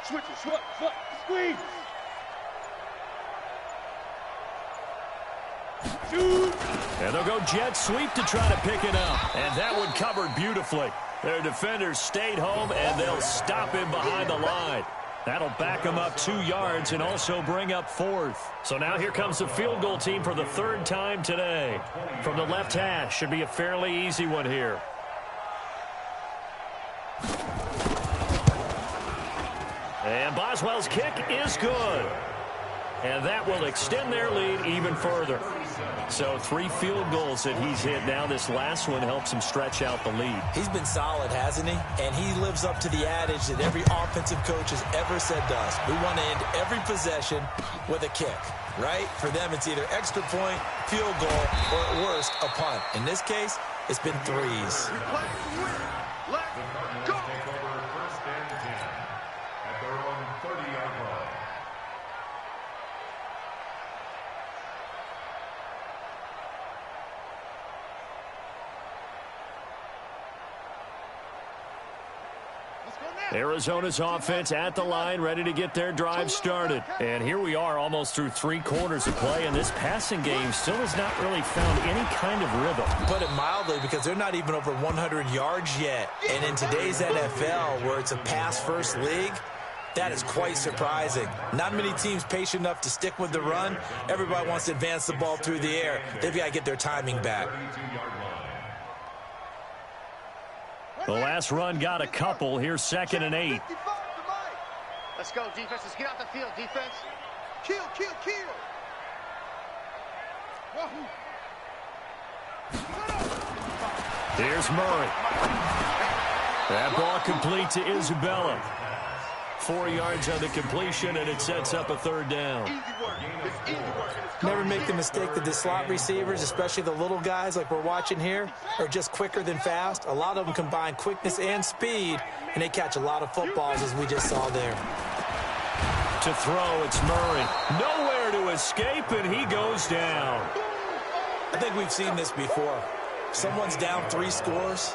Switch it. Squeeze. Shoot. And they'll go jet sweep to try to pick it up. And that one covered beautifully. Their defenders stayed home, and they'll stop him behind the line. That'll back him up 2 yards and also bring up 4th. So now here comes the field goal team for the 3rd time today. From the left hash, should be a fairly easy one here. And Boswell's kick is good. And that will extend their lead even further. So 3 field goals that he's hit now. This last one helps him stretch out the lead. He's been solid, hasn't he? And he lives up to the adage that every offensive coach has ever said to us. We want to end every possession with a kick, right? For them, it's either extra point, field goal, or at worst, a punt. In this case, it's been 3s. Let's go. Take over 1st and 10 at their own 30-yard line. Arizona's offense at the line, ready to get their drive started. And here we are almost through 3 quarters of play, and this passing game still has not really found any kind of rhythm. Put it mildly, because they're not even over 100 yards yet. And in today's NFL, where it's a pass-first league, that is quite surprising. Not many teams patient enough to stick with the run. Everybody wants to advance the ball through the air. They've got to get their timing back. The last run got a couple. Here's 2nd and 8. Let's go, defense. Let's get out the field, defense. Kill, kill, kill. Here's Murray. That ball complete to Isabella. 4 yards on the completion, and it sets up a 3rd down. Easy work. It's easy work. Never make the mistake that the slot receivers, especially the little guys like we're watching here, are just quicker than fast. A lot of them combine quickness and speed, and they catch a lot of footballs, as we just saw there. To throw, it's Murray. Nowhere to escape, and he goes down. I think we've seen this before. Someone's down 3 scores.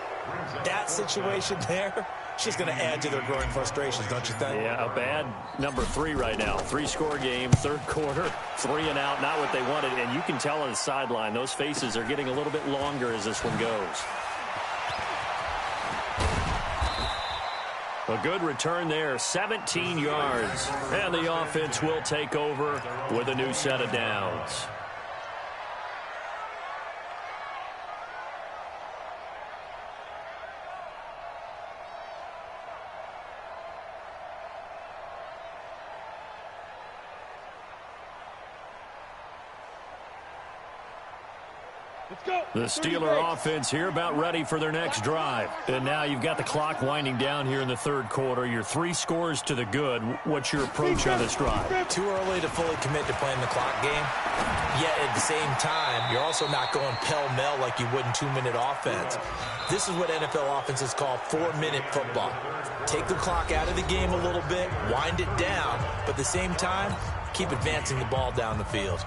That situation there, it's just going to add to their growing frustrations, don't you think? Yeah, a bad number 3 right now. 3-score game, 3rd quarter, 3 and out, not what they wanted. And you can tell on the sideline, those faces are getting a little bit longer as this one goes. A good return there, 17 yards. And the offense will take over with a new set of downs. The Steeler offense here about ready for their next drive. And now you've got the clock winding down here in the 3rd quarter. You're 3 scores to the good. What's your approach on this drive? Too early to fully commit to playing the clock game. Yet at the same time, you're also not going pell-mell like you would in 2-minute offense. This is what NFL offenses call 4-minute football. Take the clock out of the game a little bit, wind it down, but at the same time, keep advancing the ball down the field.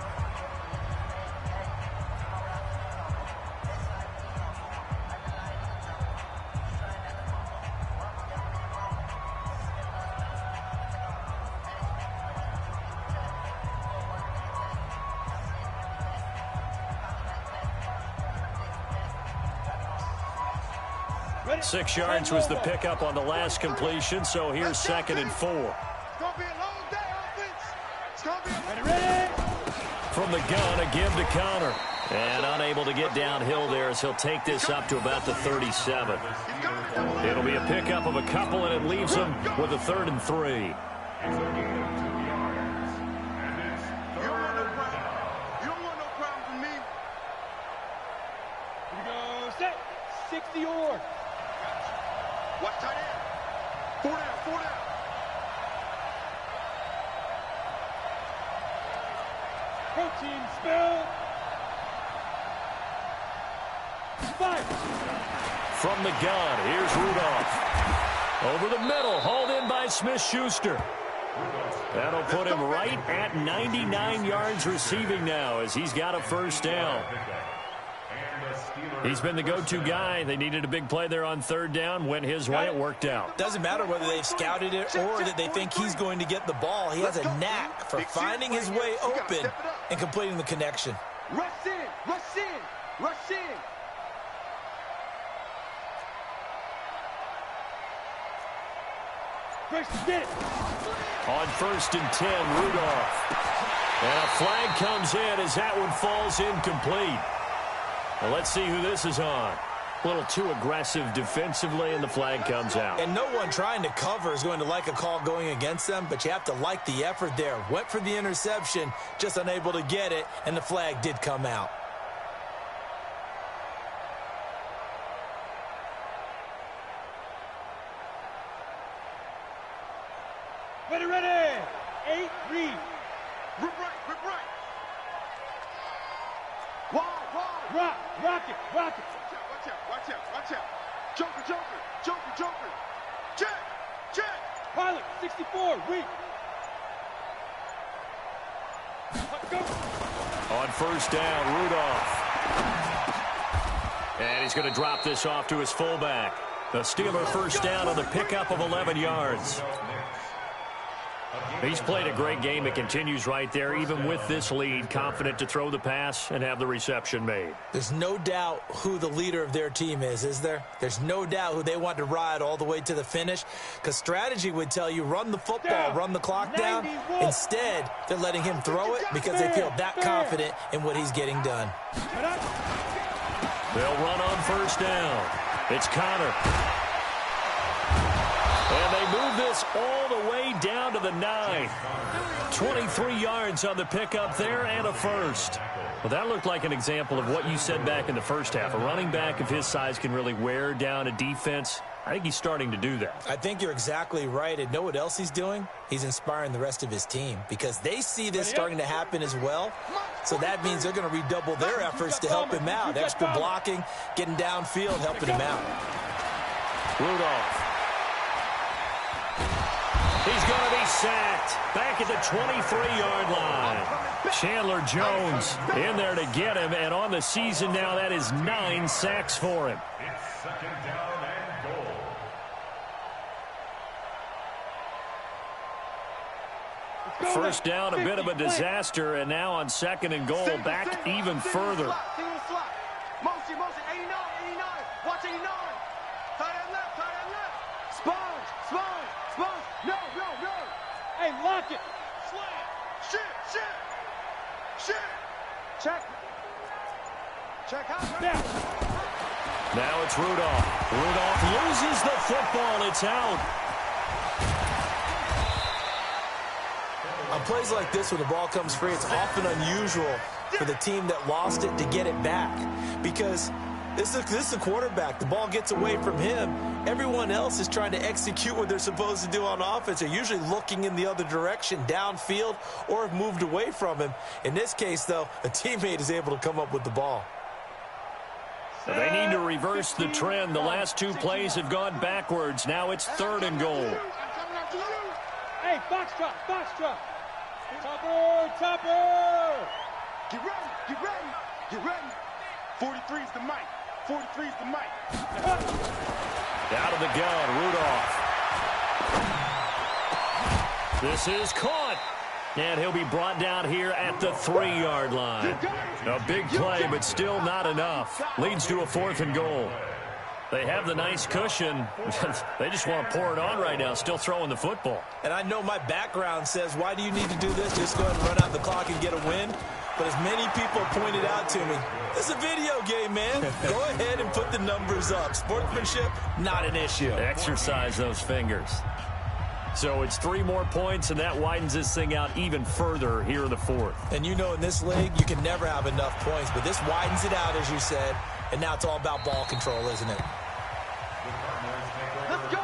Six yards was the pickup on the last completion, so here's 2nd and 4. It's going to be a long day, offense. It's going to be ready. From the gun, a give to Connor. And unable to get downhill there as he'll take this up to about the 37. It'll be a pickup of a couple, and it leaves him with a 3rd and 3. You don't want no problem from me. Here we go. Set. 60 or. Watch tight end. 4 down, 4 down. Protein spell. Fire. From the gun, here's Rudolph. Over the middle, hauled in by Smith-Schuster. That'll put him right at 99 yards receiving now as he's got a 1st down. He's been the go-to guy. They needed a big play there on 3rd down. Went his way. It worked out. Doesn't matter whether they've scouted it or that they think he's going to get the ball. He has a knack for finding his way open and completing the connection. Rush in, rush in, rush in. On 1st and 10, Rudolph. And a flag comes in as that one falls incomplete. Well, let's see who this is on. A little too aggressive defensively, and the flag comes out. And no one trying to cover is going to like a call going against them, but you have to like the effort there. Went for the interception, just unable to get it, and the flag did come out. Ready. 8, read. Rip right. Wide. Rock it. Watch out. Joker. Check. Pilot, 64, read. Go. On 1st down, Rudolph. And he's going to drop this off to his fullback. The Steeler 1st down on the pickup of 11 yards. He's played a great game. It continues right there, even with this lead, confident to throw the pass and have the reception made. There's no doubt who the leader of their team is there? There's no doubt who they want to ride all the way to the finish, because strategy would tell you run the football, run the clock down. Instead, they're letting him throw it because they feel that confident in what he's getting done. They'll run on 1st down. It's Connor. And they move this all the way down to the 9. 23 yards on the pickup there and a first. Well, that looked like an example of what you said back in the first half. A running back of his size can really wear down a defense. I think he's starting to do that. I think you're exactly right. And know what else he's doing? He's inspiring the rest of his team because they see this starting to happen as well. So that means they're going to redouble their efforts to help him out. Extra blocking, getting downfield, helping him out. Rudolph. He's going to be sacked back at the 23-yard line. Chandler Jones in there to get him, and on the season now, that is 9 sacks for him. It's 2nd down and goal. 1st down, a bit of a disaster, and now on 2nd and goal, back even further. Motion, 89. Watch 89. Tight end left. Sponge. No. Hey, lock it. Slam. Shit. Check out. Now it's Rudolph. Rudolph loses the football. It's out. On plays like this, when the ball comes free, it's often unusual for the team that lost it to get it back because this is a quarterback. The ball gets away from him. Everyone else is trying to execute what they're supposed to do on offense. They're usually looking in the other direction, downfield, or have moved away from him. In this case, though, a teammate is able to come up with the ball. They need to reverse the trend. The last 2 plays have gone backwards. Now it's 3rd and goal. Hey, box drop. Topper. Get ready. 43 is the mic. Out of the gun, Rudolph. This is caught. And he'll be brought down here at the 3-yard line. A big play, but still not enough. Leads to a 4th and goal. They have the nice cushion. They just want to pour it on right now, still throwing the football. And I know my background says, why do you need to do this? Just go ahead and run out the clock and get a win. But as many people pointed out to me, it's a video game, man. Go ahead and put the numbers up. Sportsmanship, not an issue. Exercise those fingers. So it's 3 more points, and that widens this thing out even further here in the 4th. And you know in this league, you can never have enough points. But this widens it out, as you said. And now it's all about ball control, isn't it? Let's go.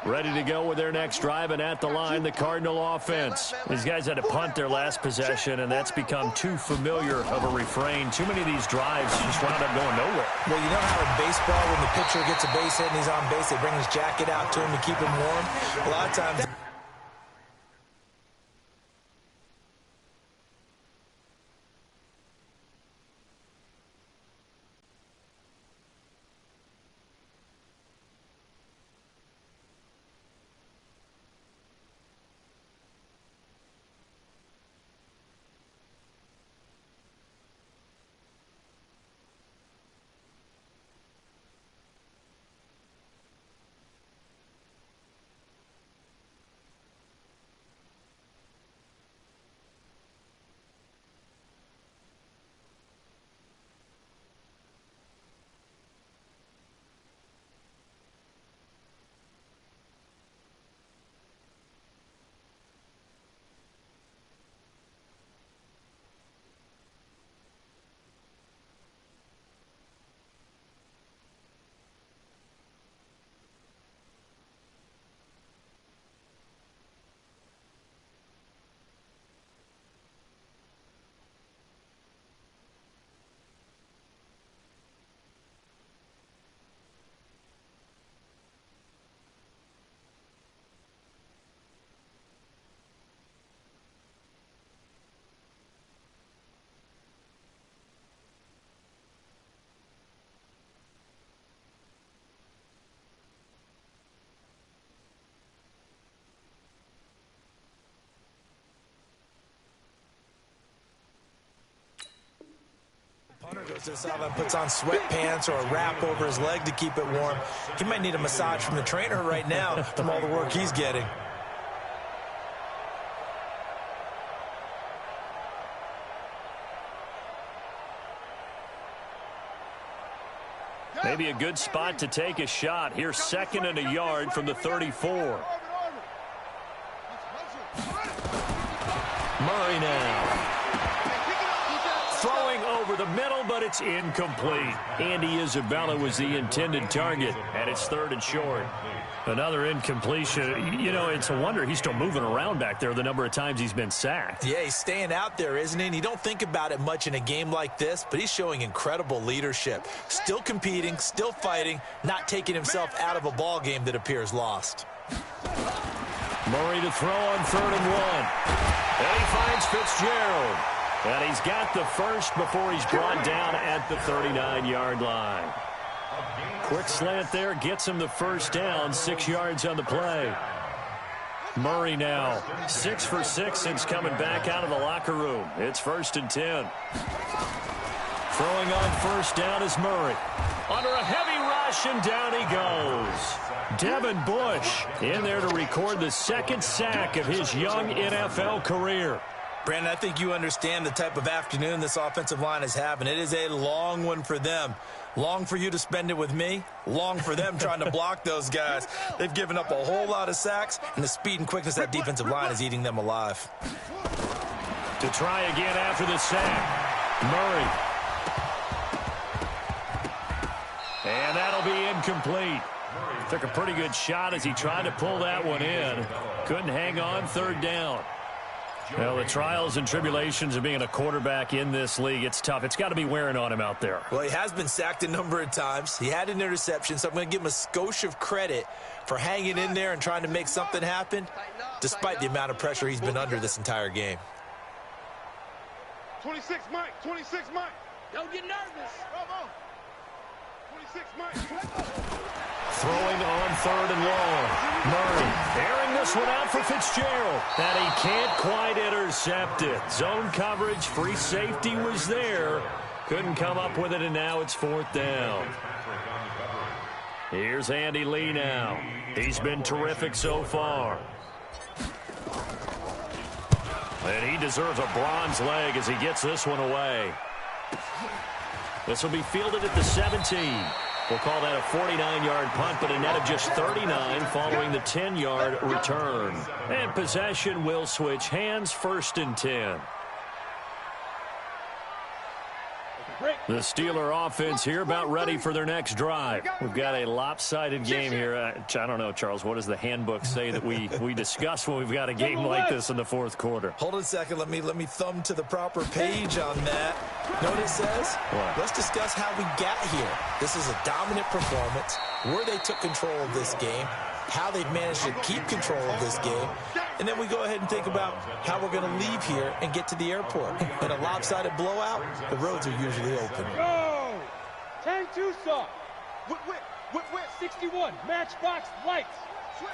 Ready to go with their next drive, and at the line, the Cardinal offense. These guys had to punt their last possession, and that's become too familiar of a refrain. Too many of these drives just wound up going nowhere. Well, you know how in baseball, when the pitcher gets a base hit and he's on base, they bring his jacket out to him to keep him warm? A lot of times... Punter goes to the sideline, puts on sweatpants or a wrap over his leg to keep it warm. He might need a massage from the trainer right now from all the work he's getting. Maybe a good spot to take a shot. Here's 2nd and a yard from the 34. Murray now. Throwing over the middle, but it's incomplete. Andy Isabella was the intended target, and it's 3rd and short. Another incompletion. You know, it's a wonder he's still moving around back there the number of times he's been sacked. Yeah, he's staying out there, isn't he? And you don't think about it much in a game like this, but he's showing incredible leadership. Still competing, still fighting, not taking himself out of a ball game that appears lost. Murray to throw on 3rd and 1. And he finds Fitzgerald. And he's got the first before he's brought down at the 39-yard line. Quick slant there, gets him the first down, 6 yards on the play. Murray now, 6 for 6 since coming back out of the locker room. It's 1st and 10. Throwing on first down is Murray. Under a heavy rush, and down he goes. Devin Bush in there to record the 2nd sack of his young NFL career. Brandon, I think you understand the type of afternoon this offensive line is having. It is a long one for them. Long for you to spend it with me. Long for them trying to block those guys. They've given up a whole lot of sacks, and the speed and quickness of that defensive line is eating them alive. To try again after the sack, Murray. And that'll be incomplete. Took a pretty good shot as he tried to pull that one in. Couldn't hang on, 3rd down. Well, the trials and tribulations of being a quarterback in this league, it's tough. It's got to be wearing on him out there. Well, he has been sacked a number of times. He had an interception, so I'm going to give him a skosh of credit for hanging in there and trying to make something happen, despite the amount of pressure he's been under this entire game. 26 Mike, 26 Mike. Don't get nervous. Come on. 26 Mike. Throwing on 3rd and long. Murray airing this one out for Fitzgerald. And he can't quite intercept it. Zone coverage, free safety was there. Couldn't come up with it, and now it's 4th down. Here's Andy Lee now. He's been terrific so far. And he deserves a bronze leg as he gets this one away. This will be fielded at the 17. We'll call that a 49-yard punt, but a net of just 39 following the 10-yard return. And possession will switch hands, 1st and 10. Break. The Steeler offense here about ready for their next drive. We've got a lopsided game here. I don't know, Charles, what does the handbook say that we discuss when we've got a game like this in the fourth quarter? Hold it a second. Let me thumb to the proper page on that. Know what it says? What? Let's discuss how we got here. This is a dominant performance, where they took control of this game, how they've managed to keep control of this game, and then we go ahead and think about how we're going to leave here and get to the airport. In a lopsided blowout, the roads are usually open. Go! 10-2 saw. Whip, 61. Matchbox lights. Switch.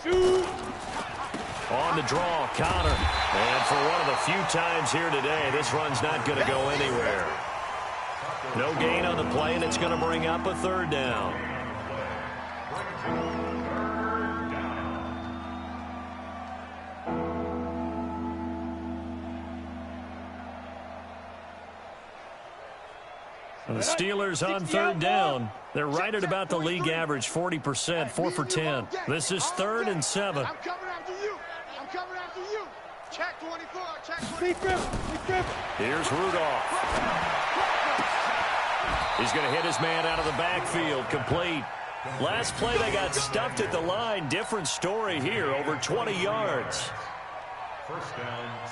Shoot. On the draw, Connor. And for one of the few times here today, this run's not going to go anywhere. No gain on the play, and it's going to bring up a third down. The Steelers on third down. They're right at about the league average, 40%, 4 for 10. This is 3rd and 7. I'm coming after you. Check 24. Check 24. Here's Rudolph. He's going to hit his man out of the backfield, complete. Last play, they got stuffed at the line. Different story here, over 20 yards.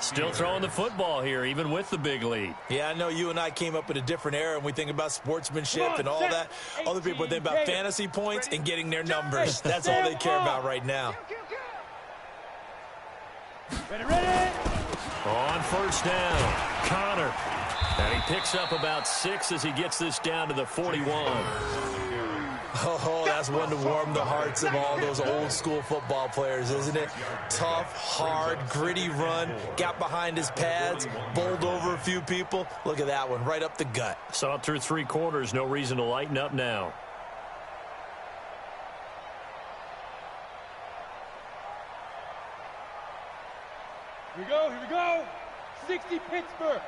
Still throwing the football here, even with the big lead. Yeah, I know you and I came up in a different era, and we think about sportsmanship and all that. Other people think about fantasy points and getting their numbers. That's all they care about right now. Ready. On first down, Connor. And he picks up about 6 as he gets this down to the 41. Oh, that's one to warm the hearts of all those old-school football players, isn't it? Tough, hard, gritty run. Got behind his pads, bowled over a few people. Look at that one, right up the gut. Saw it through 3 quarters. No reason to lighten up now. Here we go. 60 Pittsburgh.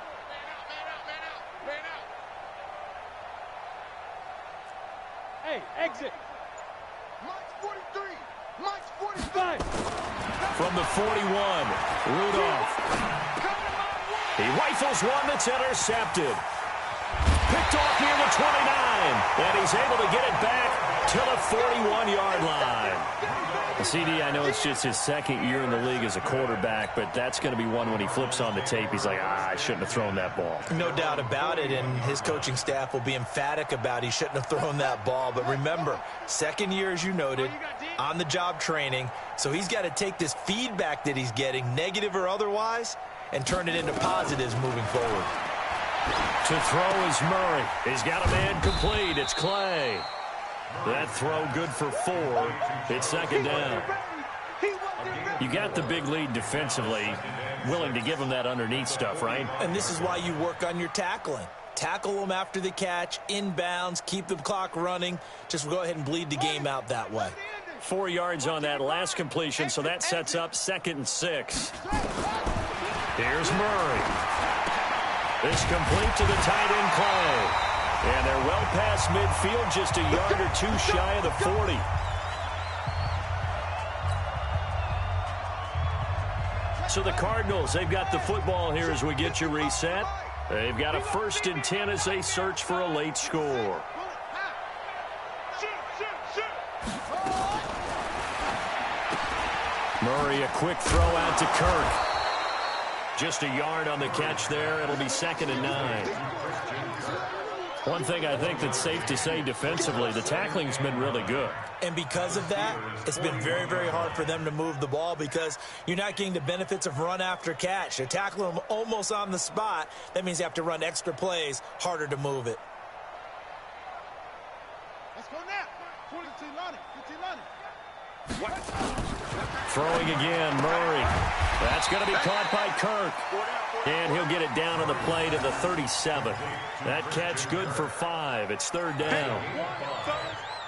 Man out. Hey, exit. Mike's 43. Mike's 45. From the 41, Rudolph. He rifles one that's intercepted. Picked off near the 29. And he's able to get it back to the 41-yard line. CD, I know it's just his 2nd year in the league as a quarterback, but that's going to be one when he flips on the tape. He's like, I shouldn't have thrown that ball. No doubt about it, and his coaching staff will be emphatic about he shouldn't have thrown that ball. But remember, 2nd year, as you noted, on-the-job training, so he's got to take this feedback that he's getting, negative or otherwise, and turn it into positives moving forward. To throw is Murray. He's got a man complete. It's Clay. That throw good for 4. It's 2nd down. You got the big lead defensively, willing to give him that underneath stuff, right? And this is why you work on your tackling. Tackle them after the catch, inbounds, keep the clock running. Just go ahead and bleed the game out that way. 4 yards on that last completion, so that sets up 2nd and 6. Here's Murray. It's complete to the tight end, Clay. And they're well past midfield, just a yard or 2 shy of the 40. So the Cardinals, they've got the football here as we get you reset. They've got a 1st and 10 as they search for a late score. Murray, a quick throw out to Kirk. Just a yard on the catch there. It'll be 2nd and 9. One thing I think that's safe to say defensively, the tackling's been really good. And because of that, it's been very, very hard for them to move the ball because you're not getting the benefits of run after catch. They're tackling them almost on the spot. That means you have to run extra plays, harder to move it. Let's go now. 22 Lonnie. Throwing again, Murray. That's going to be caught by Kirk. And he'll get it down on the play to the 37. That catch good for 5. It's 3rd down.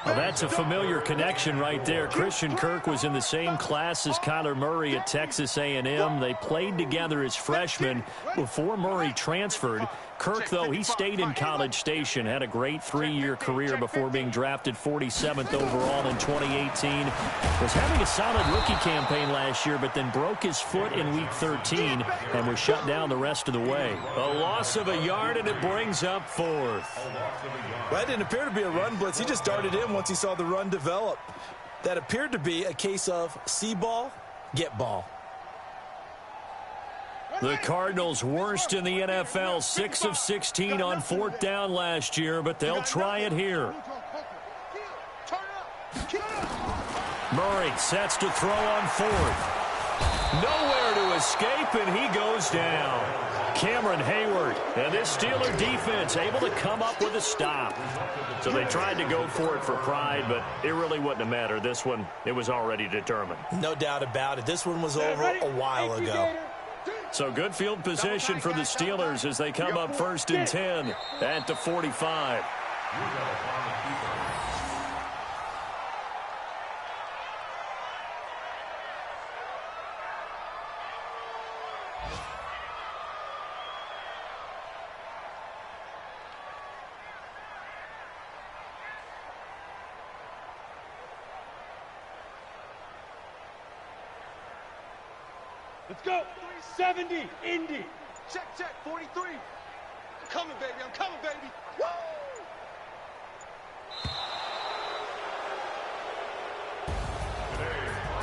Well, that's a familiar connection right there. Christian Kirk was in the same class as Kyler Murray at Texas A&M. They played together as freshmen before Murray transferred. Kirk, though, he stayed in College Station, had a great 3-year career before being drafted 47th overall in 2018. Was having a solid rookie campaign last year, but then broke his foot in Week 13 and was shut down the rest of the way. A loss of a yard, and it brings up 4th. Well, that didn't appear to be a run blitz. He just darted in once he saw the run develop. That appeared to be a case of see ball, get ball. The Cardinals worst in the NFL, 6 of 16 on 4th down last year, but they'll try it here. Murray sets to throw on 4th. Nowhere to escape, and he goes down. Cameron Hayward, and this Steeler defense able to come up with a stop. So they tried to go for it for pride, but it really wouldn't have mattered. This one, it was already determined. No doubt about it. This one was over a while ago. So good field position for the Steelers as they come up 1st and 10 at the 45. Let's go. 370, Indy. Check, 43. I'm coming, baby. I'm coming, baby. Woo!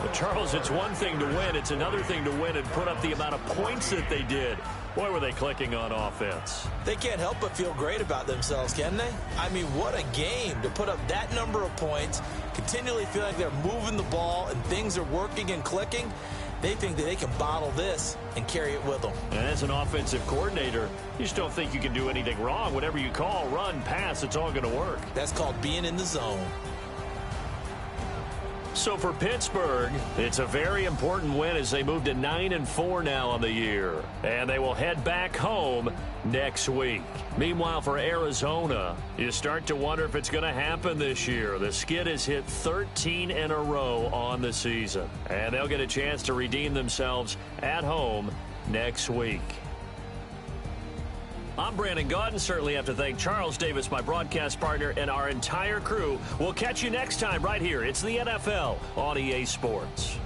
But Charles, it's one thing to win. It's another thing to win and put up the amount of points that they did. Boy, were they clicking on offense. They can't help but feel great about themselves, can they? I mean, what a game to put up that number of points, continually feel like they're moving the ball and things are working and clicking. They think that they can bottle this and carry it with them. And as an offensive coordinator, you just don't think you can do anything wrong. Whatever you call, run, pass, it's all going to work. That's called being in the zone. So for Pittsburgh, it's a very important win as they move to 9-4 now on the year. And they will head back home next week. Meanwhile, for Arizona, you start to wonder if it's going to happen this year. The skid has hit 13 in a row on the season. And they'll get a chance to redeem themselves at home next week. I'm Brandon Gaudin. Certainly have to thank Charles Davis, my broadcast partner, and our entire crew. We'll catch you next time right here. It's the NFL on EA Sports.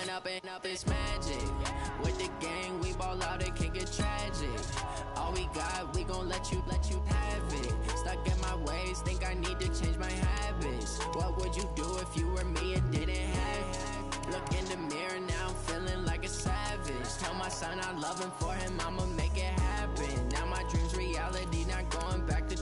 up, it's magic. With the gang, we ball out, it can get tragic. All we got, we gon' let you have it. Stuck in my ways, think I need to change my habits. What would you do if you were me and didn't have it? Look in the mirror now, I'm feeling like a savage. Tell my son I love him, for him I'ma make it happen. Now my dream's reality, not going back to.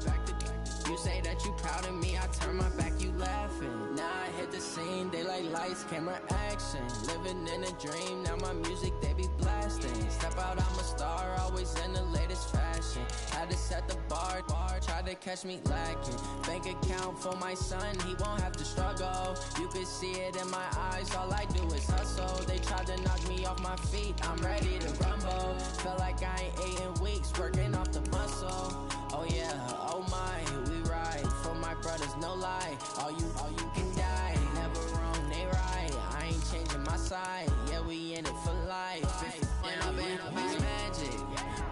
You say that you proud of me, I turn my back, you laughing. Now I hit the scene, they like lights, camera, action. Living in a dream, now my music, they be blasting. Step out, I'm a star, always in the latest fashion. Had to set the bar, try to catch me lacking. Bank account for my son, he won't have to struggle. You can see it in my eyes, all I do is hustle. They tried to knock me off my feet, I'm ready to rumble. Felt like I ain't ate in weeks, working off the muscle. Oh yeah, oh my, we ride for my brothers, no lie. All you can die, never wrong, they right. I ain't changing my side, yeah, we in it for life. And up, it's magic.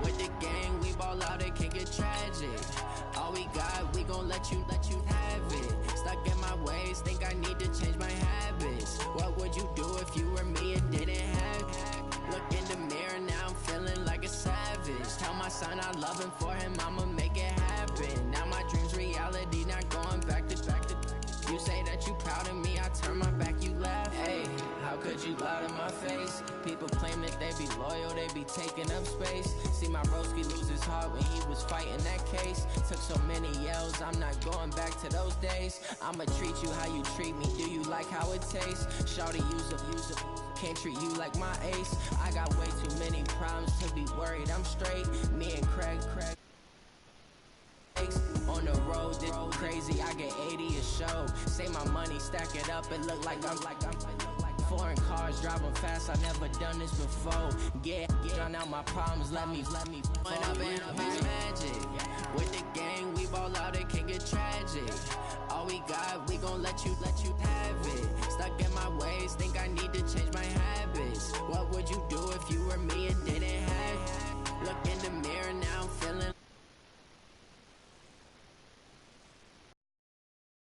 With the gang, we ball out, it can get tragic. All we got, we gon' let you have it. Stuck in my ways, think I need to change my habits. What would you do if you were me and didn't have it? Look in the mirror, now I'm feeling like a savage. Tell my son I love him, for him I'ma make it happen. Now my dream's reality, not going back to. You say that you proud of me, I turn my back, you laugh. Hey, how could you lie to my face? People claim that they be loyal, they be taking up space. See my broski lose his heart when he was fighting that case. Took so many yells, I'm not going back to those days. I'ma treat you how you treat me, do you like how it tastes? Shawty, use up, can't treat you like my ace. I got way too many problems to be worried, I'm straight. Me and Craig. On the road, this crazy, I get 80 a show. Say my money, stack it up, it look like I'm foreign cars, driving fast, I never done this before. Yeah, drown out my problems, let me fall. Up, it's magic. With the gang, we ball out, it can get tragic. All we got, we gon' let you have it. Stuck in my ways, think I need to change my habits. What would you do if you were